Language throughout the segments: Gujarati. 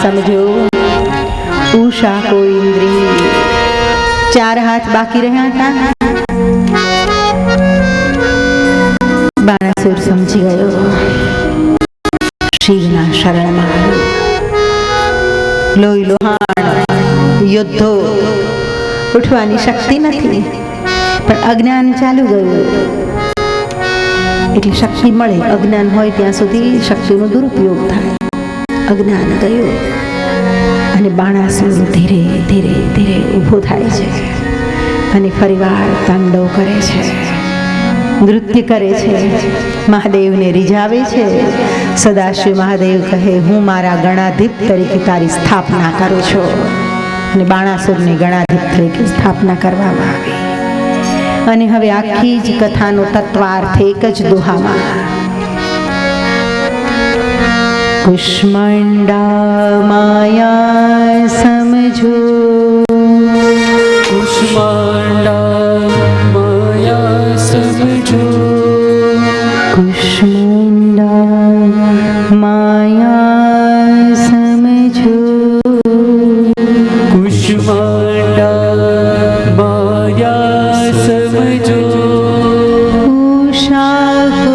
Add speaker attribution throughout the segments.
Speaker 1: समझो उषा को इंद्रिय। 4 हाथ बाकी રહ્યા હતા। બાણાસુર સમજી ગયો શિવના શરણમાં લોહી લોહાણ યુદ્ધો ઉઠવાની શક્તિ નથી, પણ અજ્ઞાન ચાલુ ગયું એટલે શક્તિ મળે। અજ્ઞાન હોય ત્યાં સુધી શક્તિનો દુરુપયોગ થાય। અજ્ઞાન ગયું અને બાણાસુર ધીરે ધીરે ધીરે ઊભો થાય છે અને ફરીવાર તાંડવ કરે છે, નૃત્ય કરે છે, મહાદેવને રીઝાવે છે। સદાશિવ મહાદેવ કહે, હું મારા ગણાધીપ તરીકે તારી સ્થાપના કરું છું, અને બાણાસુરની ગણાધીપ તરીકે સ્થાપના કરવામાં આવી। અને હવે આખી જ કથાનો તત્વાર્થ એક જ દોહામાં, કુષ્માંડા માયા સમજો,
Speaker 2: કુષ્માંડા માયા સમજો,
Speaker 1: કુષ્માંડા માયા સમજો,
Speaker 2: કુષ્માંડા માયા સમજો,
Speaker 1: ઉષા કો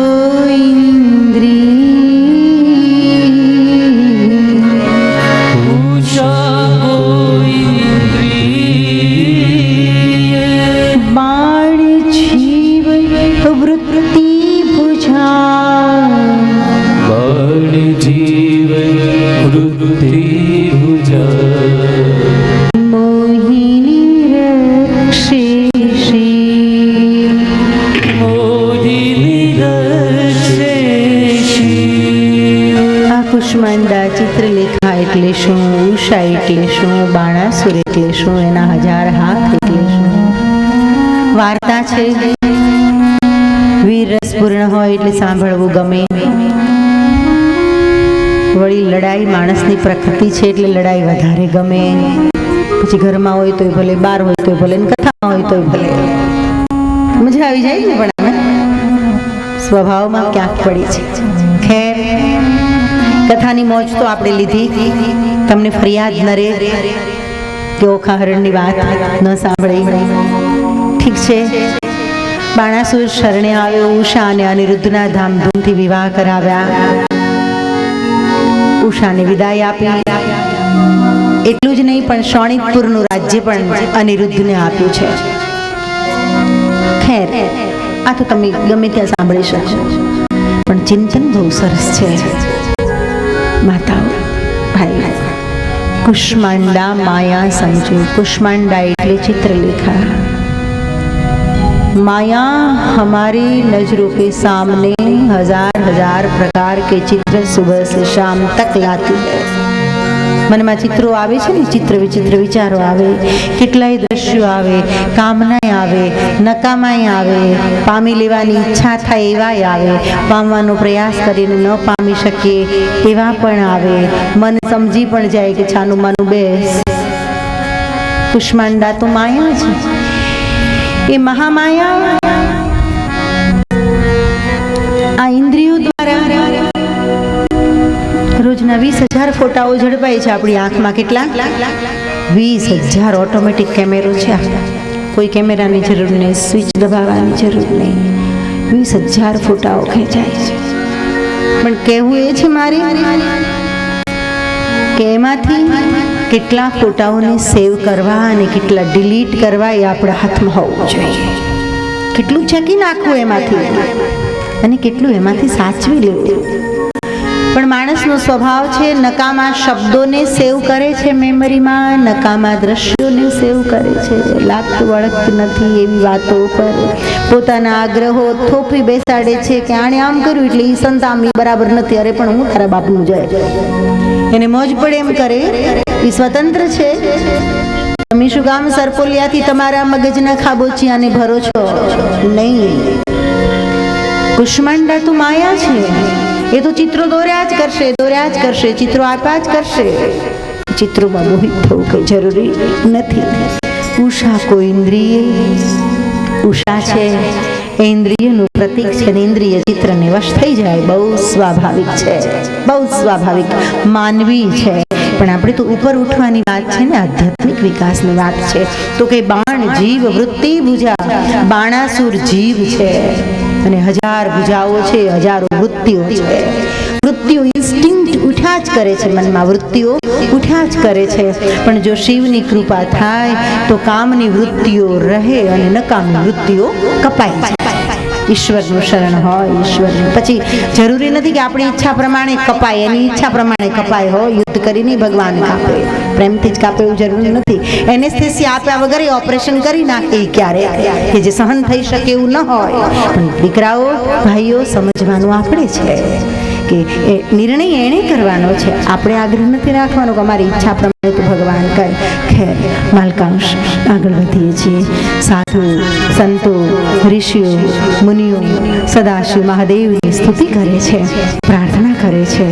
Speaker 1: કુષ્માંડા ચિત્રલેખા એટલે શું, ઉષા એટલે શું, બાણાસુર એટલે શું, એના 1000 હાથ એટલે શું? વાર્તા છે, વીર રસપૂર્ણ હોય એટલે સાંભળવું ગમે। વળી લડાઈ માણસની પ્રકૃતિ છે એટલે લડાઈ વધારે ગમે। પછી ઘરમાં હોય તોય ભલે, બહાર હોય તોય ભલે, કથામાં હોય તોય ભલે, મજા આવી જાય ને, પણ સ્વભાવમાં ક્યાંક પડી છે। ખેર, કથાની મોજ તો આપણે લીધી, તમને ફરિયાદ ન રહે કે ઓખા હરણની વાત ન સાંભળી। ઠીક છે, બાણાસુર શરણે આવ્યો, ઉષા અને અનિરુદ્ધના ધામધૂમથી વિવાહ કરાવ્યા, ઉષાને વિદાય આપી। એટલું જ નહીં, પણ શોણિતપુરનું રાજ્ય પણ અનિરુદ્ધને આપ્યું છે। ખેર, આ તો તમે ગમે ત્યાં સાંભળી શકો, પણ ચિંતન બહુ સરસ છે માતાઓ ભાઈ। કુષ્માંડા માયા સમજો, કુષ્માંડા એટલે चित्रलेखा। माया हमारी नजरों के सामने 1000 प्रकार के चित्र सुबह से शाम तक लाती है। મનમાં ચિત્રો આવે છે ને, ચિત્ર વિચિત્ર વિચારો આવે, કેટલાય દ્રશ્યો આવે, કામનાય આવે, નકામાય આવે, પામી લેવાની ઈચ્છા થાય એવાય આવે, પામવાનો પ્રયાસ કરીને ન પામી શકીએ એવા પણ આવે, મન સમજી પણ જાય કે છાનું માનું બેસ। કુષ્માંડા તો માયા છે, એ મહામાયા આ ઇન્દ્રિયો દ્વારા રોજના 20,000 ફોટાઓ ઝડપાય છે આપણી આંખમાં। કેટલા? 20,000 ઓટોમેટિક કેમેરો છે। કોઈ કેમેરાની જરૂર નહીં, સ્વિચ દબાવવાની જરૂર નહીં, 20,000 ફોટાઓ ખેંચાય છે। પણ કહેવું એ છે મારી કે એમાંથી કેટલા ફોટાઓને સેવ કરવા અને કેટલા ડિલીટ કરવા એ આપણા હાથમાં હોવું જોઈએ। કેટલું ચેકી નાખવું એમાંથી અને કેટલું એમાંથી સાચવી લેવું। પણ માણસનો સ્વભાવ છે નકામા શબ્દોને સેવ કરે છે મેમરીમાં, નકામા દ્રશ્યોને સેવ કરે છે, લાગતું વળગતું નથી એવી વાતો પર પોતાના આગ્રહો થોપી બેસાડે છે કે આણે આમ કર્યું એટલે ઈ સંતામી બરાબર નથી, અરે પણ હું તારા બાપનું જાય, એને મોજ પડે એમ કરે, એ સ્વતંત્ર છે। તમે શું કામ સરપોલિયાથી તમારા મગજના ખાબોચિયાને ભરો છો? નહીં, કુષ્માંડા તો માયા છે, એ તો ચિત્રો દોર્યા જ કરશે, ચિત્રો આપ્યા જ કરશે, ચિત્રોમાં મોહિત થવું કઈ જરૂરી નથી। ઉષા કો ઇન્દ્રિય, ઉષા છે એ ઇન્દ્રિયનું પ્રતીક છે, ને ઇન્દ્રિય ચિત્રને વશ થઈ જાય, બહુ સ્વાભાવિક છે, બહુ સ્વાભાવિક, માનવી છે પણ આપણે તો ઉપર ઉઠવાની વાત છે ને, આધ્યાત્મિક વિકાસની વાત છે. તો કે બાણ જીવ વૃત્તિ ભુજા, બાણાસુર જીવ છે અને 1000 ભુજાઓ છે, 1000 વૃત્તિઓ છે. વૃત્તિઓ ઇન્સ્ટિંક્ટ ઉઠ્યા જ કરે છે, મનમાં વૃત્તિઓ ઉઠ્યા જ કરે છે. પણ જો શિવની કૃપા થાય તો કામની વૃત્તિઓ રહે અને નકામની વૃત્તિઓ કપાઈ જાય. ઈશ્વરનું શરણ હોય, ઈશ્વરનું. પછી જરૂરી નથી કે આપણી ઈચ્છા પ્રમાણે કપાય, એની ઈચ્છા પ્રમાણે કપાય હોય. યુદ્ધ કરીને ભગવાન કાપે, પ્રેમથી જ કાપે એવું જરૂરી નથી. એનેસ્થેસિયા આપ્યા વગર ઓપરેશન કરી નાખે ક્યારે કે જે સહન થઈ શકે એવું ન હોય. પણ દીકરાઓ, ભાઈઓ, સમજવાનું આપણે છે કે એ નિર્ણય એણે કરવાનો છે, આપણે આગ્રહ નથી રાખવાનો કે અમારી ઈચ્છા પ્રમાણે તો ભગવાન કરે. ખેર, માલકાંશ આગળ વધીએ છીએ. સાધુ સંતો, ઋષિઓ, મુનિઓ સદાશિવ મહાદેવની સ્તુતિ કરે છે, પ્રાર્થના કરે છે.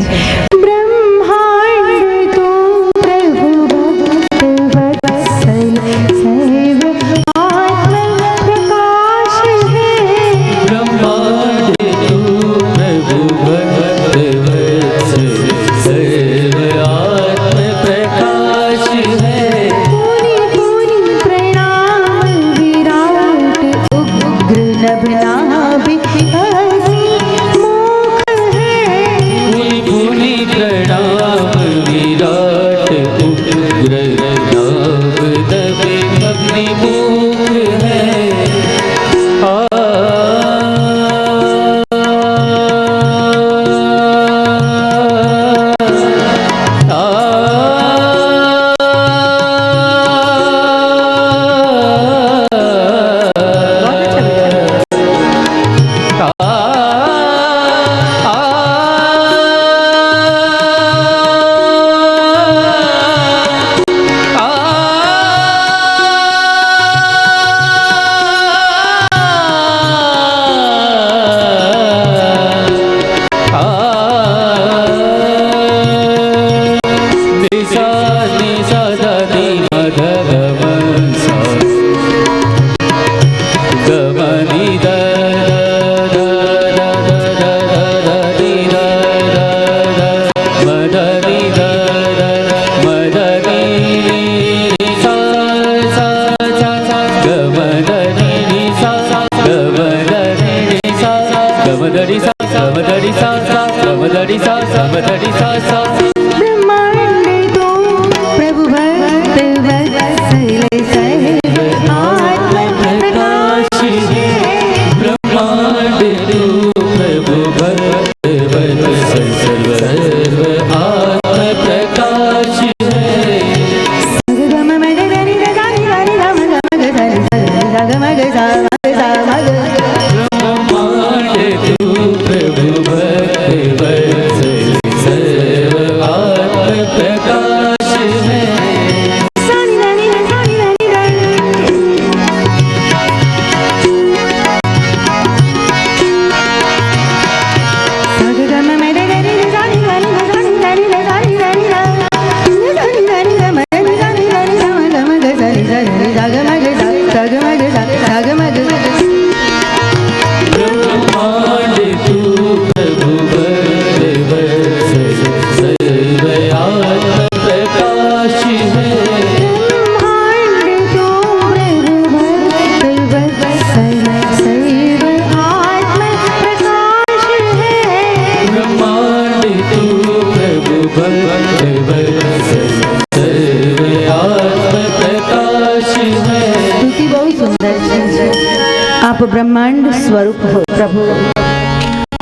Speaker 1: आप ब्रह्मांड स्वरूप हो प्रभु,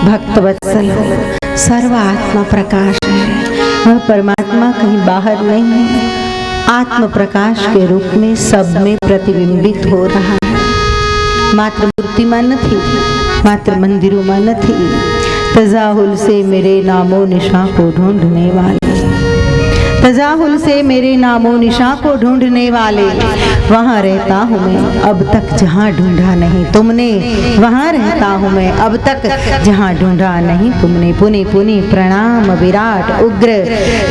Speaker 1: भक्त वत्सल हो, सर्व आत्मा प्रकाश है. वह परमात्मा कहीं बाहर नहीं है, आत्म प्रकाश के रूप में सब में प्रतिबिंबित हो रहा है. मात्र मूर्तिमां नहीं, मात्र मंदिरों में नहीं. तजाहुल से मेरे नामो निशा को ढूंढने वाले, तजाहुल से मेरे नामो निशा को ढूंढने वाले, वहाँ रहता हूँ मैं अब तक जहाँ ढूंढा नहीं तुमने, वहाँ रहता हूँ मैं अब तक जहाँ ढूंढा नहीं तुमने. पुनि पुनि प्रणाम विराट उग्र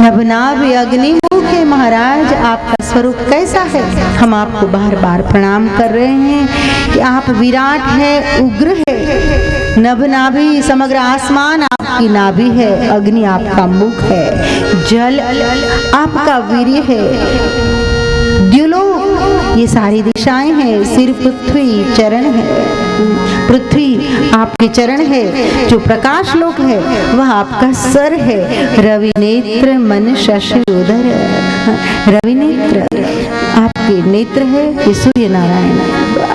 Speaker 1: नभनाभि अग्निमुख है. महाराज आपका स्वरूप कैसा है? हम आपको बार बार प्रणाम कर रहे हैं कि आप विराट है, उग्र है, नभ नाभि समग्र आसमान आपकी नाभि है, अग्नि आपका मुख है, जल आपका वीर्य है, द्युलोक ये सारी दिशाएं हैं, सिर पृथ्वी चरण है, पृथ्वी आपके चरण है, जो प्रकाश लोक है वह आपका सर है, रवि नेत्र मन शशि उदर, रवि नेत्र आपके नेत्र है, ये सूर्य नारायण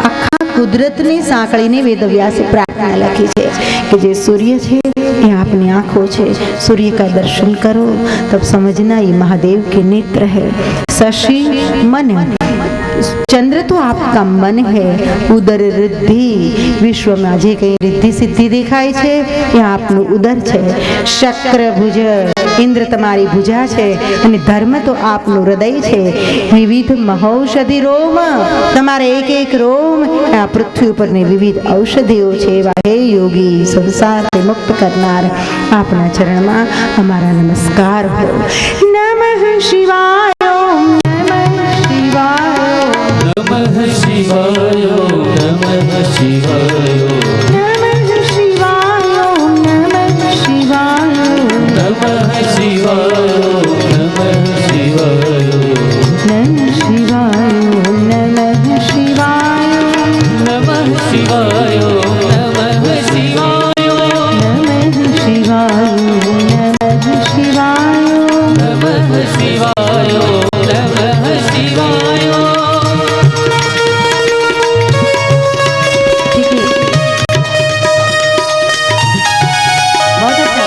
Speaker 1: आखा કુદરતની સાંકળીને વેદવ્યાસે પ્રાર્થના લખી છે કે જે सूर्य છે ये आपनी आंखों છે, सूर्य का दर्शन करो तब समझना ये महादेव के नेत्र है। शशि मन, चंद्र तो आपका मन है, उदर रिद्धि विश्व में जे कई रिद्धि सिद्धि देखाय छे ये आपनु उदर छे, शक्र भुज इंद्र तमारी भुजा छे અને ધર્મ તો આપનું હૃદય છે, વિવિધ મહૌષધિ રોમ તમારે એક એક રોમ આ પૃથ્વી ઉપરની વિવિધ ઔષધિઓ છે। એવા હે યોગી સંસારથી મુક્ત કરનાર આપના ચરણમાં અમારા નમસ્કાર હો। નમઃ શિવાય ઓમ નમઃ શિવાય
Speaker 2: नमः शिवाय नमः शिवाय
Speaker 1: નમઃ શિવાય ઓમ નમઃ શિવાય
Speaker 2: नमः शिवाय नमः शिवाय
Speaker 1: नमः शिवाय नमः शिवाय
Speaker 2: नमः शिवाय नमः शिवाय
Speaker 1: नमः शिवाय नमः शिवाय
Speaker 2: नमः शिवाय नमः शिवाय।
Speaker 1: ठीक है, बहुत अच्छा।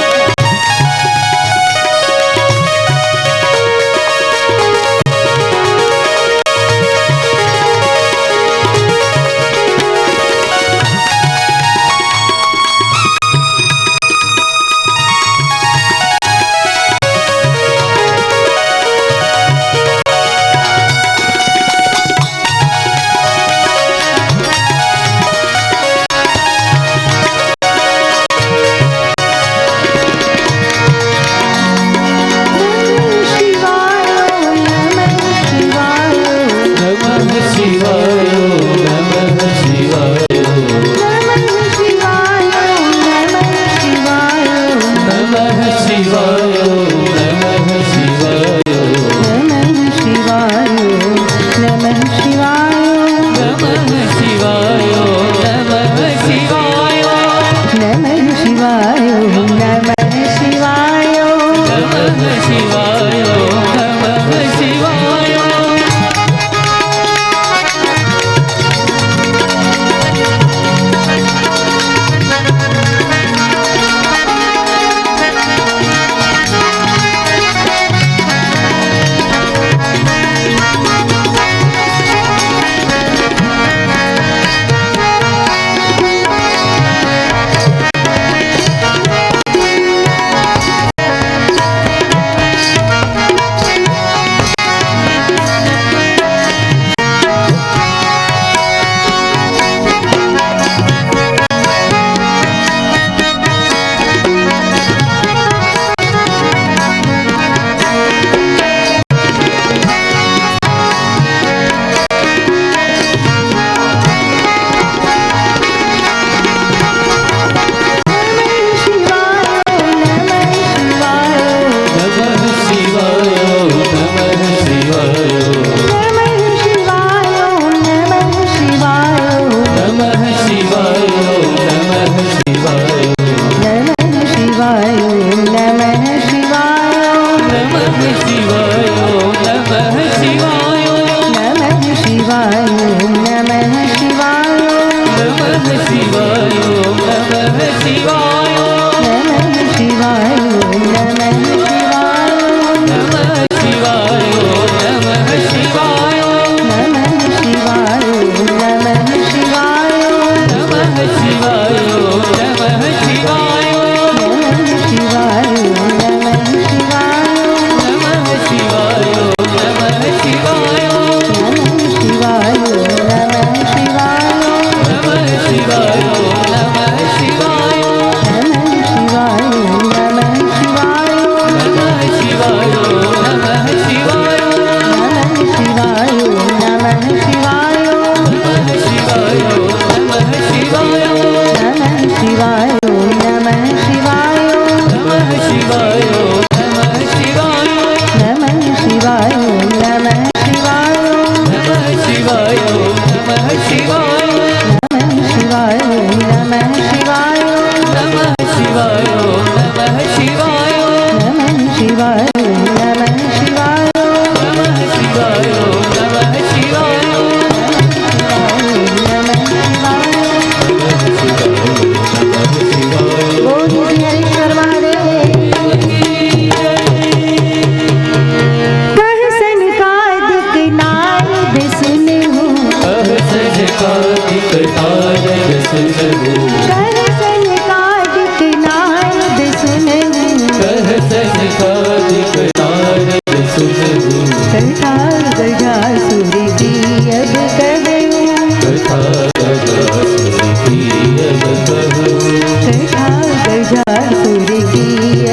Speaker 2: सनकादिक नारद सुनहु
Speaker 1: कह सनकादिक नारद सुनहु
Speaker 2: कह सनकादिक नारद सुनहु
Speaker 1: कथा गजासुर की अब कहूँ
Speaker 2: कथा गजासुर की अब कहूँ
Speaker 1: कथा गजासुर की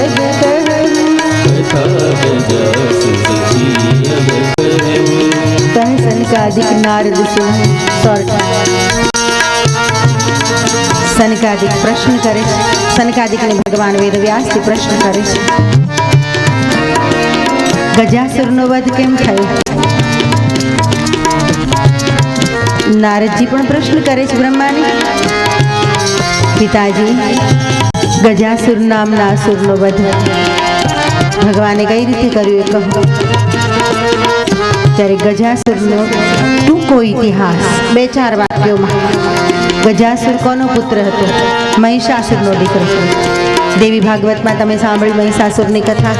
Speaker 1: अब कहूँ
Speaker 2: कथा गजासुर की अब कहूँ
Speaker 1: कह सनकादिक नारद सुनहु शॉर्ट सनकादिक प्रश्न करे सनकादिक ने भगवान वेदव्यास થી પ્રશ્ન કરે છે ગજાસુરનો વધ કેમ થયો નારદજી પણ પ્રશ્ન કરે છે બ્રહ્માને પિતાજી ગજાસુર નામના અસુરનો વધ ભગવાને કઈ રીતે કર્યો એ કહો ત્યારે ગજાસુરનો ટૂંકો ઇતિહાસ બે ચાર વાક્યોમાં ગજાસુર કોનો પુત્ર હતો મહિષાસુરનો દીકરો દેવી ભાગવતમાં તમે સાંભળી મહિષાસુરની કથા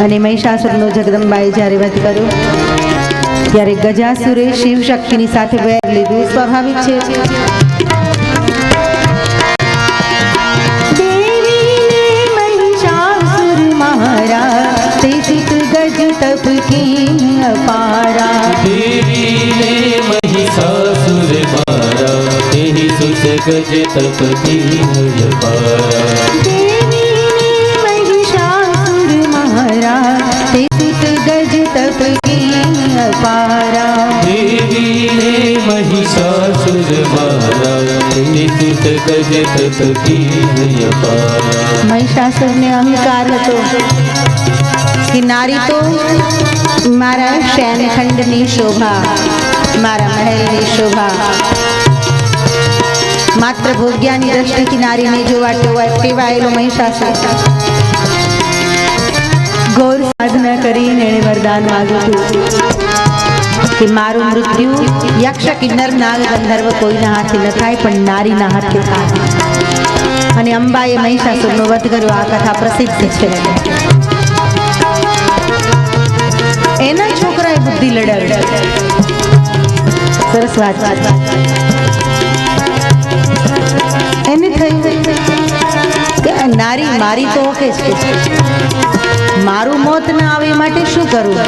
Speaker 1: અને મહિષાસુરનો જગદંબાએ જ્યારે વધ કર્યો ત્યારે ગજાસુરે શિવ શક્તિની સાથે વેર લીધું સ્વાભાવિક છે દેવીને મહિષાસુર મારા તે સુત ગજ તપ કી અપારા
Speaker 2: देवी ने महिषासुर मारा तेहि सुत गज तप कीन्ह अपारा
Speaker 1: देवीने महिषासुर मारा ते सुत गज तप की अपारा
Speaker 2: देवी ने महिषासुर मारा तेहि सुत गज तप कीन्ह अपारा
Speaker 1: महिषासुर ने अहंकार હતો कि नारी तो मारा शयनखंडनी शोभा मारा महलनी शोभा मात्र भोग्यानी दृष्टिથી नारीने જોવા ટેવાયેલો મહિષાસુર ઘોર સાધના કરીને એણે વરદાન માગ્યું કે મારું મૃત્યુ યક્ષ કિન્નર નાગ ગંધર્વ કોઈના હાથે ન થાય પણ નારીના હાથે થાય અને અંબાએ મહિષાસુરનો વધ કર્યો આ કથા પ્રસિદ્ધ છે એના છોકરાએ બુદ્ધિ લડાવી સરસ વાત એને થયું કે આ નારી મારી તો ઓકે છે મારું મોત ના આવે એ માટે શું કરવું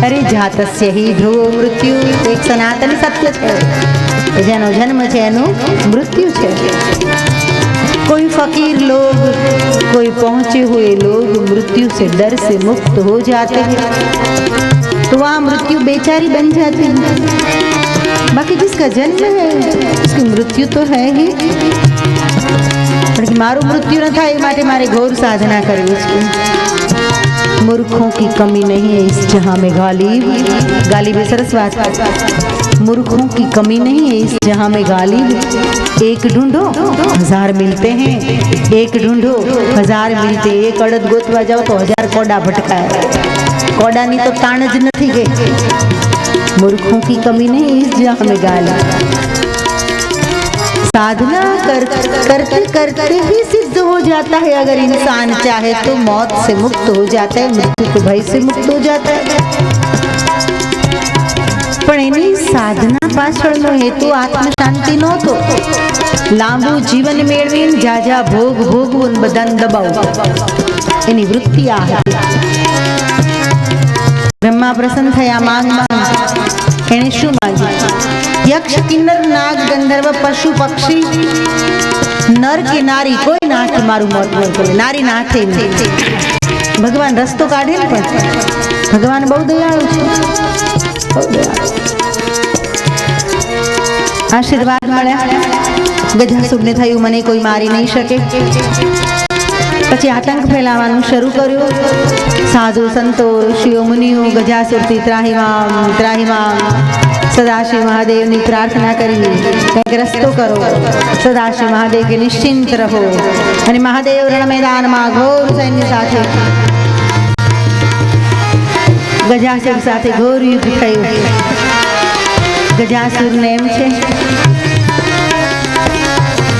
Speaker 1: અરે જાતસ્ય હિ ધ્રુવો મૃત્યુ એક સનાતન સત્ય છે જેનો જન્મ છે એનું મૃત્યુ છે कोई फकीर लोग कोई पहुंचे हुए लोग मृत्यु से डर से मुक्त हो जाते हैं तो वहाँ मृत्यु बेचारी बन जाती है बाकी जिसका जन्म है उसकी मृत्यु तो है ही पर मारू मृत्यु न था ये माटे मारे घोर साधना करवी छे मूर्खों की कमी नहीं है इस जहां में गालिब गालिब सरस बात मूर्खों की कमी नहीं है इस जहां में गालिब एक ढूंढो हजार मिलते हैं एक ढूंढो हजार मिलते एक अड़द गोतवा जाओ तो हजार कोड़ा भटकाए कोडानी तो ताण ज नहीं गई मूर्खों की कमी नहीं इस जहां में गालिब साधना करते करते ही सिद्ध हो जाता है अगर इंसान चाहे तो मौत से मुक्त हो जाता है मृत्यु के भय से मुक्त हो जाता है पण एनी साधना पाछळनो हेतु आत्म शांति नहोतो लांबू जीवन मेळवीने जाजा भोग भोगवून बधाने दबावવું एनी वृत्ति आ હતી ब्रह्मा प्रसन्न थया માંગ एने शुं माग्યું यक्ष किन्नर नाग गंधर्व पशु पक्षी नर की नारी कोई ना हाथे मारू मौत नहीं करे नारी ना हाथे नहीं भगवान रस्तो काढे ने पण भगवान बहु दयाळु छे बहु दयाळु आशीर्वाद मळ्या गजासुरने थयुं मने कोई मारी नहीं शके પછી આતંક ફેલાવવાનું શરૂ કર્યું સાધુ સંતો ઋષિઓ મુનિઓ ગજાસુરથી ત્રાહિમામ સદાશિવ મહાદેવની પ્રાર્થના કરી કંઈક રસ્તો કરો સદાશિવ મહાદેવ કે નિશ્ચિંત રહો અને મહાદેવ રણ મેદાનમાં ઘોર સૈન્ય સાથે ગજાસુર સાથે ઘોર યુદ્ધ થયું ગજાસુરને એમ છે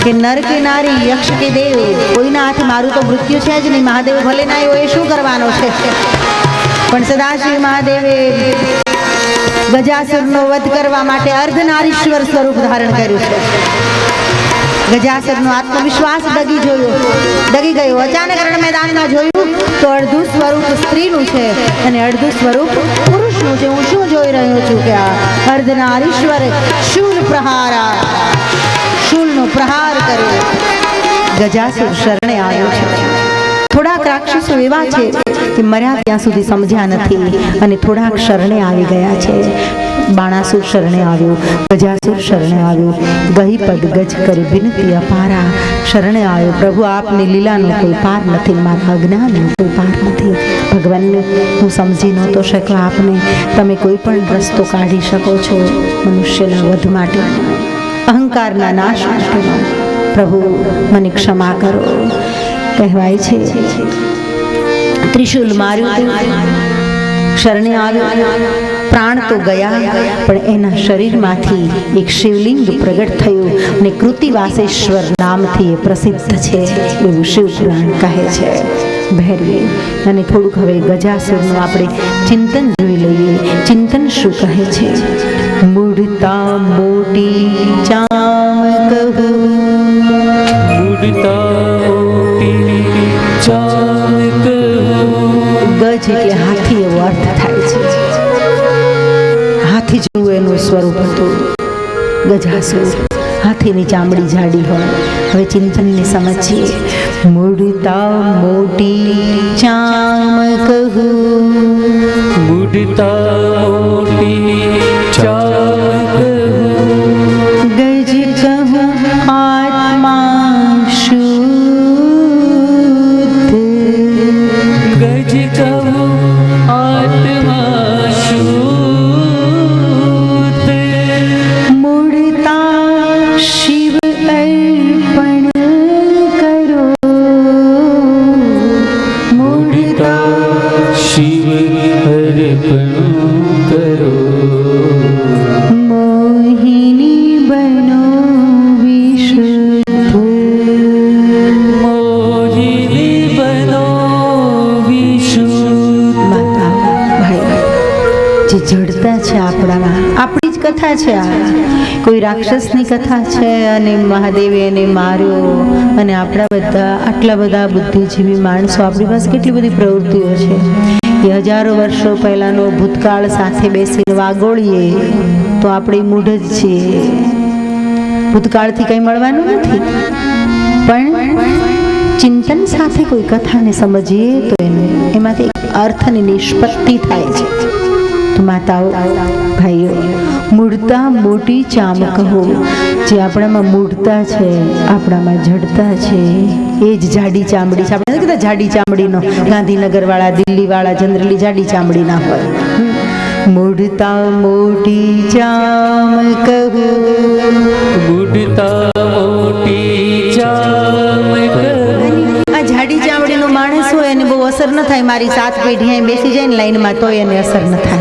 Speaker 1: કે નર કે નારી યક્ષ કે દેવ કોઈના હાથે મારું તો મૃત્યુ છે જ નહીં મહાદેવ ભલે ના આવ્યો એ શું કરવાનો છે પણ સદાશિવ મહાદેવે ગજાસુરનો વધ કરવા માટે અર્ધનારીશ્વર સ્વરૂપ ધારણ કર્યું છે. ગજાસુરનો આત્મવિશ્વાસ ડગી ગયો. અચાનક રણ મેદાનમાં જોયું તો અડધું સ્વરૂપ સ્ત્રીનું છે અને અડધું સ્વરૂપ પુરુષનું છે. હું શું જોઈ રહ્યો છું કે આ અર્ધનારીશ્વર શૂળનો પ્રહાર કર્યો. ગજાસુર શરણે આવ્યો છે. થોડાક રાક્ષસો એવા છે કે મર્યા ત્યાં સુધી સમજ્યા નથી અને થોડાક શરણે આવી ગયા છે. બાણાસુર શરણે આવ્યો, ગજાસુર શરણે આવ્યો. ગહી પદ ગજ કરી વિનતી અપારા શરણે આવ્યો. પ્રભુ આપની લીલાનો કોઈ પાર નથી, મારા અજ્ઞાનનો કોઈ પાર નથી. ભગવાનને હું સમજી નહોતો શક્યો. આપને તમે કોઈ પણ રસ્તો કાઢી શકો છો મનુષ્યના વધ માટે, અહંકારના નાશ માટે. પ્રભુ મને ક્ષમા કરો. કહેવાય છે ત્રિશુલ માર્યું, શરણે આવ્યો, પ્રાણ તો ગયા પણ એના શરીરમાંથી એક શિવલિંગ પ્રગટ થયું અને કૃતિવાસેશ્વર નામથી એ પ્રસિદ્ધ છે એવું શિવપુરાણ કહે છે. ભૈરવી અને થોડુંક હવે ગજાસુરનું આપણે ચિંતન જોઈ લઈએ. ચિંતન શું કહે છે? મૂઢતા મોટી ચામ કહું, ગજ એટલે હાથી એવો અર્થ થાય છે. હાથી જેવું એનું સ્વરૂપ હતું ગજાસુર. હાથીની ચામડી જાડી હોય. હવે ચિંતનને સમજીએ. મૂઢતા મોટી ચામ કહું,
Speaker 2: મૂઢતા મોટી ચામ કહું,
Speaker 1: ગજ કહું આત્મા શુદ્ધ,
Speaker 2: ગજ કહું આત્મા શુદ્ધ,
Speaker 1: મૂઢતા શિવ અર્પણ કરો, મૂઢતા
Speaker 2: શિવ અર્પણ કરો,
Speaker 1: મોહિની બનો વિશુદ્ધ,
Speaker 2: મોહિની બનો વિશુદ્ધ.
Speaker 1: માતા ભાઈ જે જડતા છે આપણામાં, આપણી જ કથા છે આ. કોઈ રાક્ષસની કથા છે અને મહાદેવે એને માર્યો અને આટલા બધા બુદ્ધિજીવી માણસો, આપણી પાસે કેટલી બધી પ્રવૃત્તિઓ છે. એ હજારો વર્ષો પહેલાનો ભૂતકાળ સાથે બેસીને વાગોળીએ તો આપણે મૂઢ જ છીએ. ભૂતકાળથી કંઈ મળવાનું નથી, પણ ચિંતન સાથે કોઈ કથાને સમજીએ તો એમાંથી અર્થની નિષ્પત્તિ થાય છે. તો માતાઓ ભાઈઓ, મૂઢતા મોટી ચામ કહો. જે આપણામાં મૂઢતા છે, આપણામાં જડતા છે, એ જ જાડી ચામડી છે. આપણે નથી કહેતા જાડી ચામડીનો, ગાંધીનગરવાળા, દિલ્હીવાળા જનરલી જાડી ચામડી ના હોય. મૂઢતા મોટી ચામ કહો,
Speaker 2: મૂઢતા મોટી ચામ કહો.
Speaker 1: આ જાડી ચામડીનો માણસ હોય એને બહુ અસર ન થાય. મારી 7 પેઢી અહીં બેસી જાય ને લાઈનમાં તોય એને અસર ન થાય.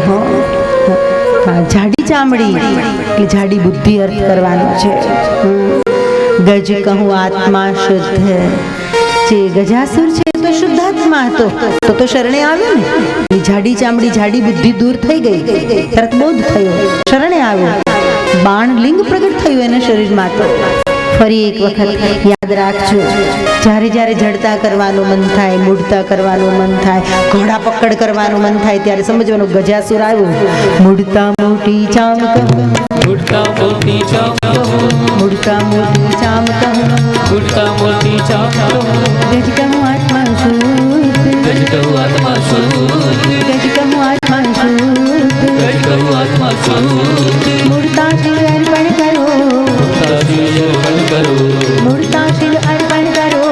Speaker 1: જાડી ચામડી એટલે જાડી બુદ્ધિ અર્થ કરવાનો છે. ગજ કહું આત્મા શુદ્ધ. જે ગજાસુર છે તો શુદ્ધાત્મા હતો, તો શરણે આવ્યો ને. એ જાડી ચામડી જાડી બુદ્ધિ દૂર થઈ ગઈ, તરત બોધ થયો, શરણે આવ્યો. બાણ લિંગ પ્રગટ થયું એના શરીરમાં. તો ફરી એક વખત યાદ રાખજો, જ્યારે જડતા કરવાનું મન થાય, મૂઢતા કરવાનું મન થાય, ઘોડા પકડ કરવાનું મન થાય, ત્યારે સમજવાનું ગજાસુર આવ્યો. મૂઢતા મોટી ચામ કહું,
Speaker 2: મૂઢતા મોટી ચામ કહો,
Speaker 1: મૂઢતા મોટી ચામ કહું,
Speaker 2: મૂઢતા મોટી ચામ કહો,
Speaker 1: ગજ કહું આત્મા શુદ્ધ,
Speaker 2: ગજ કહું આત્મા શુદ્ધ,
Speaker 1: ગજ કહું આત્મા શુદ્ધ,
Speaker 2: ગજ કહું આત્મા શુદ્ધ.
Speaker 1: મૂઢતા શિવ અર્પણ કરો,
Speaker 2: મૂઢતા શિવ અર્પણ કરો,
Speaker 1: મૂઢતા શિવ અર્પણ કરો,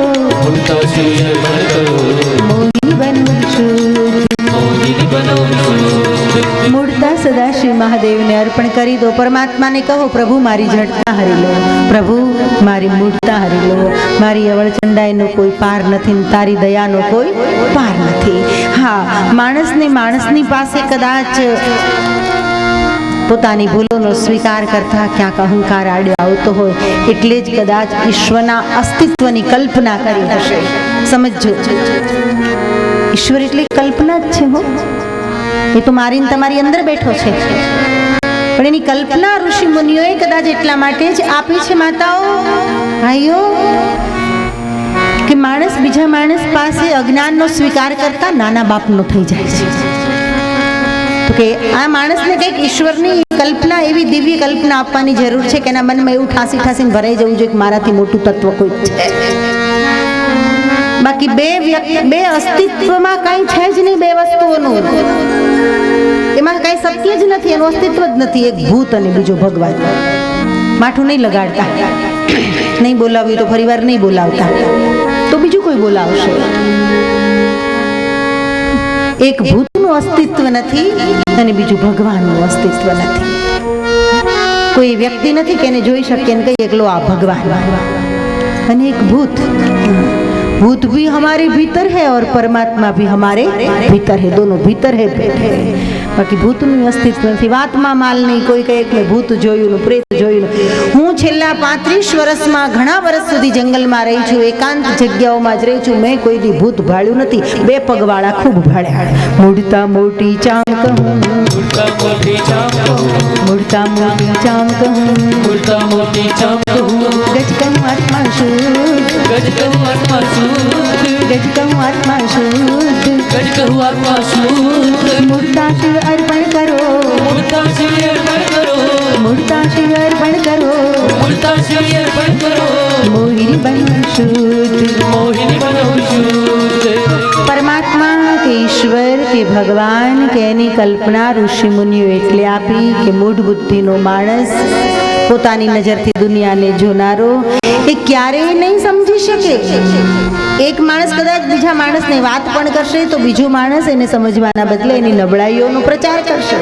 Speaker 2: મૂઢતા શિવ અર્પણ કરો,
Speaker 1: મોહિની બનવું શુદ્ધ.
Speaker 2: મોહિની બનો વિશુદ્ધ.
Speaker 1: મૂળતા સદાશિવ મહાદેવને અર્પણ કરી દો. પરમાત્માને કહો, પ્રભુ મારી જડતા હરી લો, પ્રભુ મારી મૂળતા હરી લો. મારી અવળચંડાઈનો કોઈ પાર નથી ને તારી દયાનો કોઈ પાર નથી. હા, માણસની પાસે કદાચ પોતાની ભૂલોનો સ્વીકાર કરતા ક્યાંક અહંકાર આડે આવતો હોય એટલે જ કદાચ ઈશ્વરના અસ્તિત્વની કલ્પના કરી હશે. સમજો, ઈશ્વર એટલે કલ્પના જ છે. હો, એ તો મારીને તમારી અંદર બેઠો છે. પણ એની કલ્પના ઋષિ મુનિઓએ કદાચ એટલા માટે જ આપી છે માતાઓ ભાઈઓ કે માણસ બીજા માણસ પાસે અજ્ઞાનનો સ્વીકાર કરતા નાના બાપનો થઈ જાય છે. તો કે આ માણસને કંઈક ઈશ્વરની કલ્પના, એવી દિવ્ય કલ્પના આપવાની જરૂર છે કે એના મનમાં એવું ઠાંસી ઠાંસીને ભરાઈ જવું જોઈએ કે મારાથી મોટું તત્વ કોઈ છે. બાકી બે અસ્તિત્વમાં કાંઈ છે જ નહીં, બે વસ્તુઓનું એમાં કાંઈ સત્ય જ નથી, એનું અસ્તિત્વ જ નથી. એક ભૂત અને બીજો ભગવાન. માઠું નહીં લગાડતા, નહીં બોલાવ્યું તો ફરીવાર નહીં બોલાવતા, તો બીજું કોઈ બોલાવશે. એક ભૂતનું અસ્તિત્વ નથી અને બીજું ભગવાનનું અસ્તિત્વ નથી. કોઈ વ્યક્તિ નથી કે એને જોઈ શકીએ અને કહીએ એકલો આ ભગવાન. અને એક ભૂત, भूत भी हमारे भीतर है और परमात्मा भी हमारे भीतर है, दोनों भीतर है बैठे. बाकी भूतનું અસ્તિત્વ નથી. વાતમાં માલ નહીં. કોઈ કહે કે ભૂત જોયું ને પ્રેત જોયું. હું છેલ્લા 35 વર્ષમાં ઘણા વર્ષ સુધી જંગલમાં રહી છું, એકાંત જગ્યાઓમાં જ રહી છું. મેં કોઈ દી ભૂત ભાળ્યું નથી. બે પગવાળા ખૂબ ભાળ્યા. મૂડતા મોટી ચામ કહું,
Speaker 2: મૂડતા મોટી ચામ કહું,
Speaker 1: મૂડતા મોટી ચામ કહું,
Speaker 2: મૂડતા મોટી ચામ કહું,
Speaker 1: ગજ કહું આત્મા શુદ્ધ,
Speaker 2: ગજ કહું આત્મા શુદ્ધ,
Speaker 1: ગજ કહું આત્મા શુદ્ધ,
Speaker 2: ગજ કહું આત્મા શુદ્ધ.
Speaker 1: મૂર્તા શિવ અર્પણ કરો,
Speaker 2: મૂડતા શિવ અર્પણ કરો,
Speaker 1: મૂર્તા શિવ અર્પણ કરો,
Speaker 2: મૂડતા શિવ અર્પણ કરો,
Speaker 1: મોહિની બનો શુદ્ધ.
Speaker 2: મોહિની બનો શુદ્ધ.
Speaker 1: પરમાત્મા કે ઈશ્વર કે ભગવાન કે એની કલ્પના ઋષિ મુનિઓ એટલે આપી કે મૂઢ બુદ્ધિનો માણસ, પોતાની નજરથી દુનિયાને જોનારો, એ ક્યારેય નહીં સમજી શકે. એક માણસ કદાચ બીજા માણસને વાત પણ કરશે તો બીજો માણસ એને સમજવાના બદલે એની નબળાઈઓનો પ્રચાર કરશે.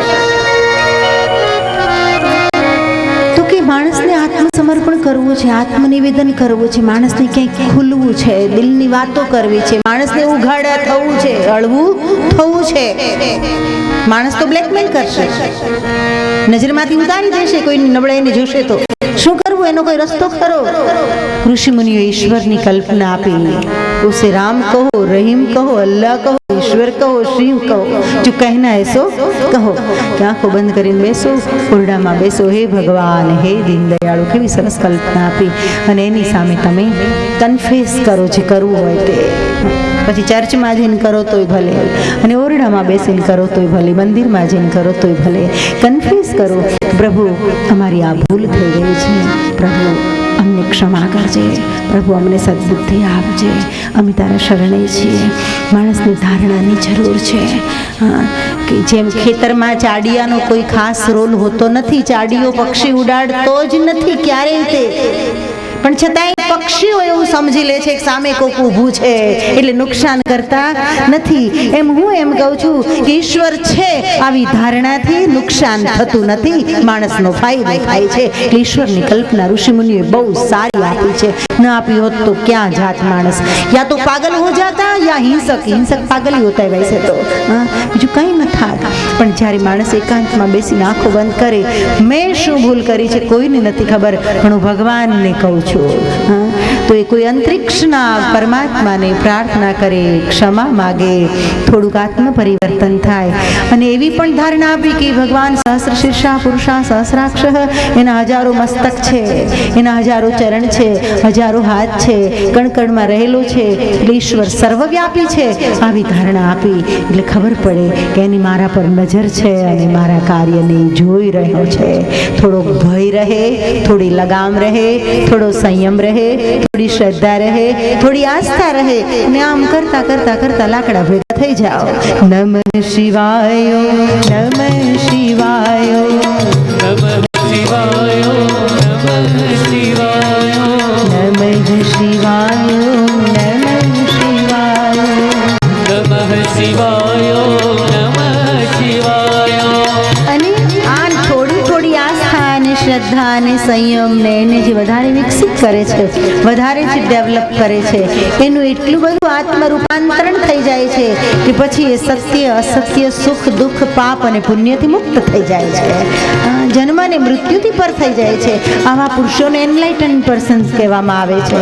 Speaker 1: તો કે માણસને આત્મસમર્પણ કરવું છે, આત્મનિવેદન કરવું છે, માણસને ક્યાંક ખુલવું છે, દિલની વાતો કરવી છે, માણસને ઉઘાડા થવું છે, હળવું થવું છે. માણસ તો બ્લેકમેલ કરશે, નજરમાંથી ઉતારી દેશે કોઈની નબળાઈને જોશે તો. શું કરવું, એનો કોઈ રસ્તો ખરો? ઋષિ મુનિઓ ઈશ્વરની કલ્પના આપી. ઉસે રામ કહો, રહીમ કહો, અલ્લાહ કહો, ઈશ્વર કહો, શિવ કહો, જો કહેના એસો કહો. આંખો બંધ કરીને બેસો, ઓરડામાં બેસો. હે ભગવાન, હે દીનદયાળુ, કેવી સરસ કલ્પના આપી. અને એની સામે તમે કન્ફેસ કરો જે કરવું હોય તે. પછી ચર્ચમાં જઈને કરો તોય ભલે, અને ઓરડામાં બેસીને કરો તોય ભલે, મંદિરમાં જઈને કરો તોય ભલે. કન્ફેસ કરો, પ્રભુ અમારી આ ભૂલ થઈ ગઈ છે, પ્રભુ અમને ક્ષમા કરજે, પ્રભુ અમને સદબુદ્ધિ આપજે, અમે તારા શરણે છીએ. માણસની ધારણાની જરૂર છે. કે જેમ ખેતરમાં ચાડિયાનો કોઈ ખાસ રોલ હોતો નથી, ચાડિયો પક્ષી ઉડાડતો જ નથી ક્યારેય તે, પણ છતાંય પક્ષીઓ એવું સમજી લે છે કે સામે કોક ઊભું છે એટલે નુકસાન કરતા નથી. એમ હું એમ કહું છું કે ઈશ્વર છે આવી ધારણાથી નુકસાન થતું નથી, માણસનો ફાયદો થાય છે. ઈશ્વરની કલ્પના ઋષિમુનિઓએ બહુ સારી આપી છે. ન આપી હોત તો ક્યાં જાત માણસ, યા તો પાગલ હો જાતા યા હિંસક પાગલ ही होता है वैसे तो, બીજું કંઈ ન થાય. પણ જ્યારે માણસ એકાંતમાં બેસીને આંખો બંધ કરે, મેં શું ભૂલ કરી છે કોઈને નથી ખબર, પણ હું ભગવાનને કહું છું, તો એ કોઈ અંતરિક્ષના પરમાત્માને પ્રાર્થના કરે, ક્ષમા માગે, થોડુંક આત્મ પરિવર્તન થાય. અને એવી પણ ધારણા આપી કે ભગવાન સહસ્ર શીર્ષા પુરુષા સહસ્રાક્ષ, એના હજારો મસ્તક છે, એના હજારો ચરણ છે, હજારો હાથ છે, કણકણમાં રહેલો છે, એટલે ઈશ્વર સર્વવ્યાપી છે. આવી ધારણા આપી એટલે ખબર પડે કે એની મારા પર નજર છે અને મારા કાર્યને જોઈ રહ્યો છે. થોડો ભય રહે, થોડી લગામ રહે, થોડો સંયમ રહે, થોડી શ્રદ્ધા રહે, થોડી આસ્થા રહે, અને આમ કરતા કરતા કરતા લાકડા ભેગા થઈ જાઓ. નમઃ શિવાય, નમઃ શિવાય,
Speaker 2: નમઃ શિવાય, નમઃ શિવાય,
Speaker 1: નમઃ શિવાય, નમઃ શિવાય,
Speaker 2: નમઃ શિવાય, નમઃ શિવાય.
Speaker 1: અને આ થોડી થોડી આસ્થા અને શ્રદ્ધા અને સંયમ ને એને જે વધારે વિકસિત કરે છે, વધારે જે ડેવલપ કરે છે, એનું એટલું બધું આત્મરૂપાંતરણ થઈ જાય છે કે પછી એ સત્ય અસત્ય, સુખ દુઃખ, પાપ અને પુણ્યથી મુક્ત થઈ જાય છે. જન્મ અને મૃત્યુથી પર થઈ જાય છે. આવા પુરુષોને એનલાઇટન પર્સન્સ કહેવામાં આવે છે.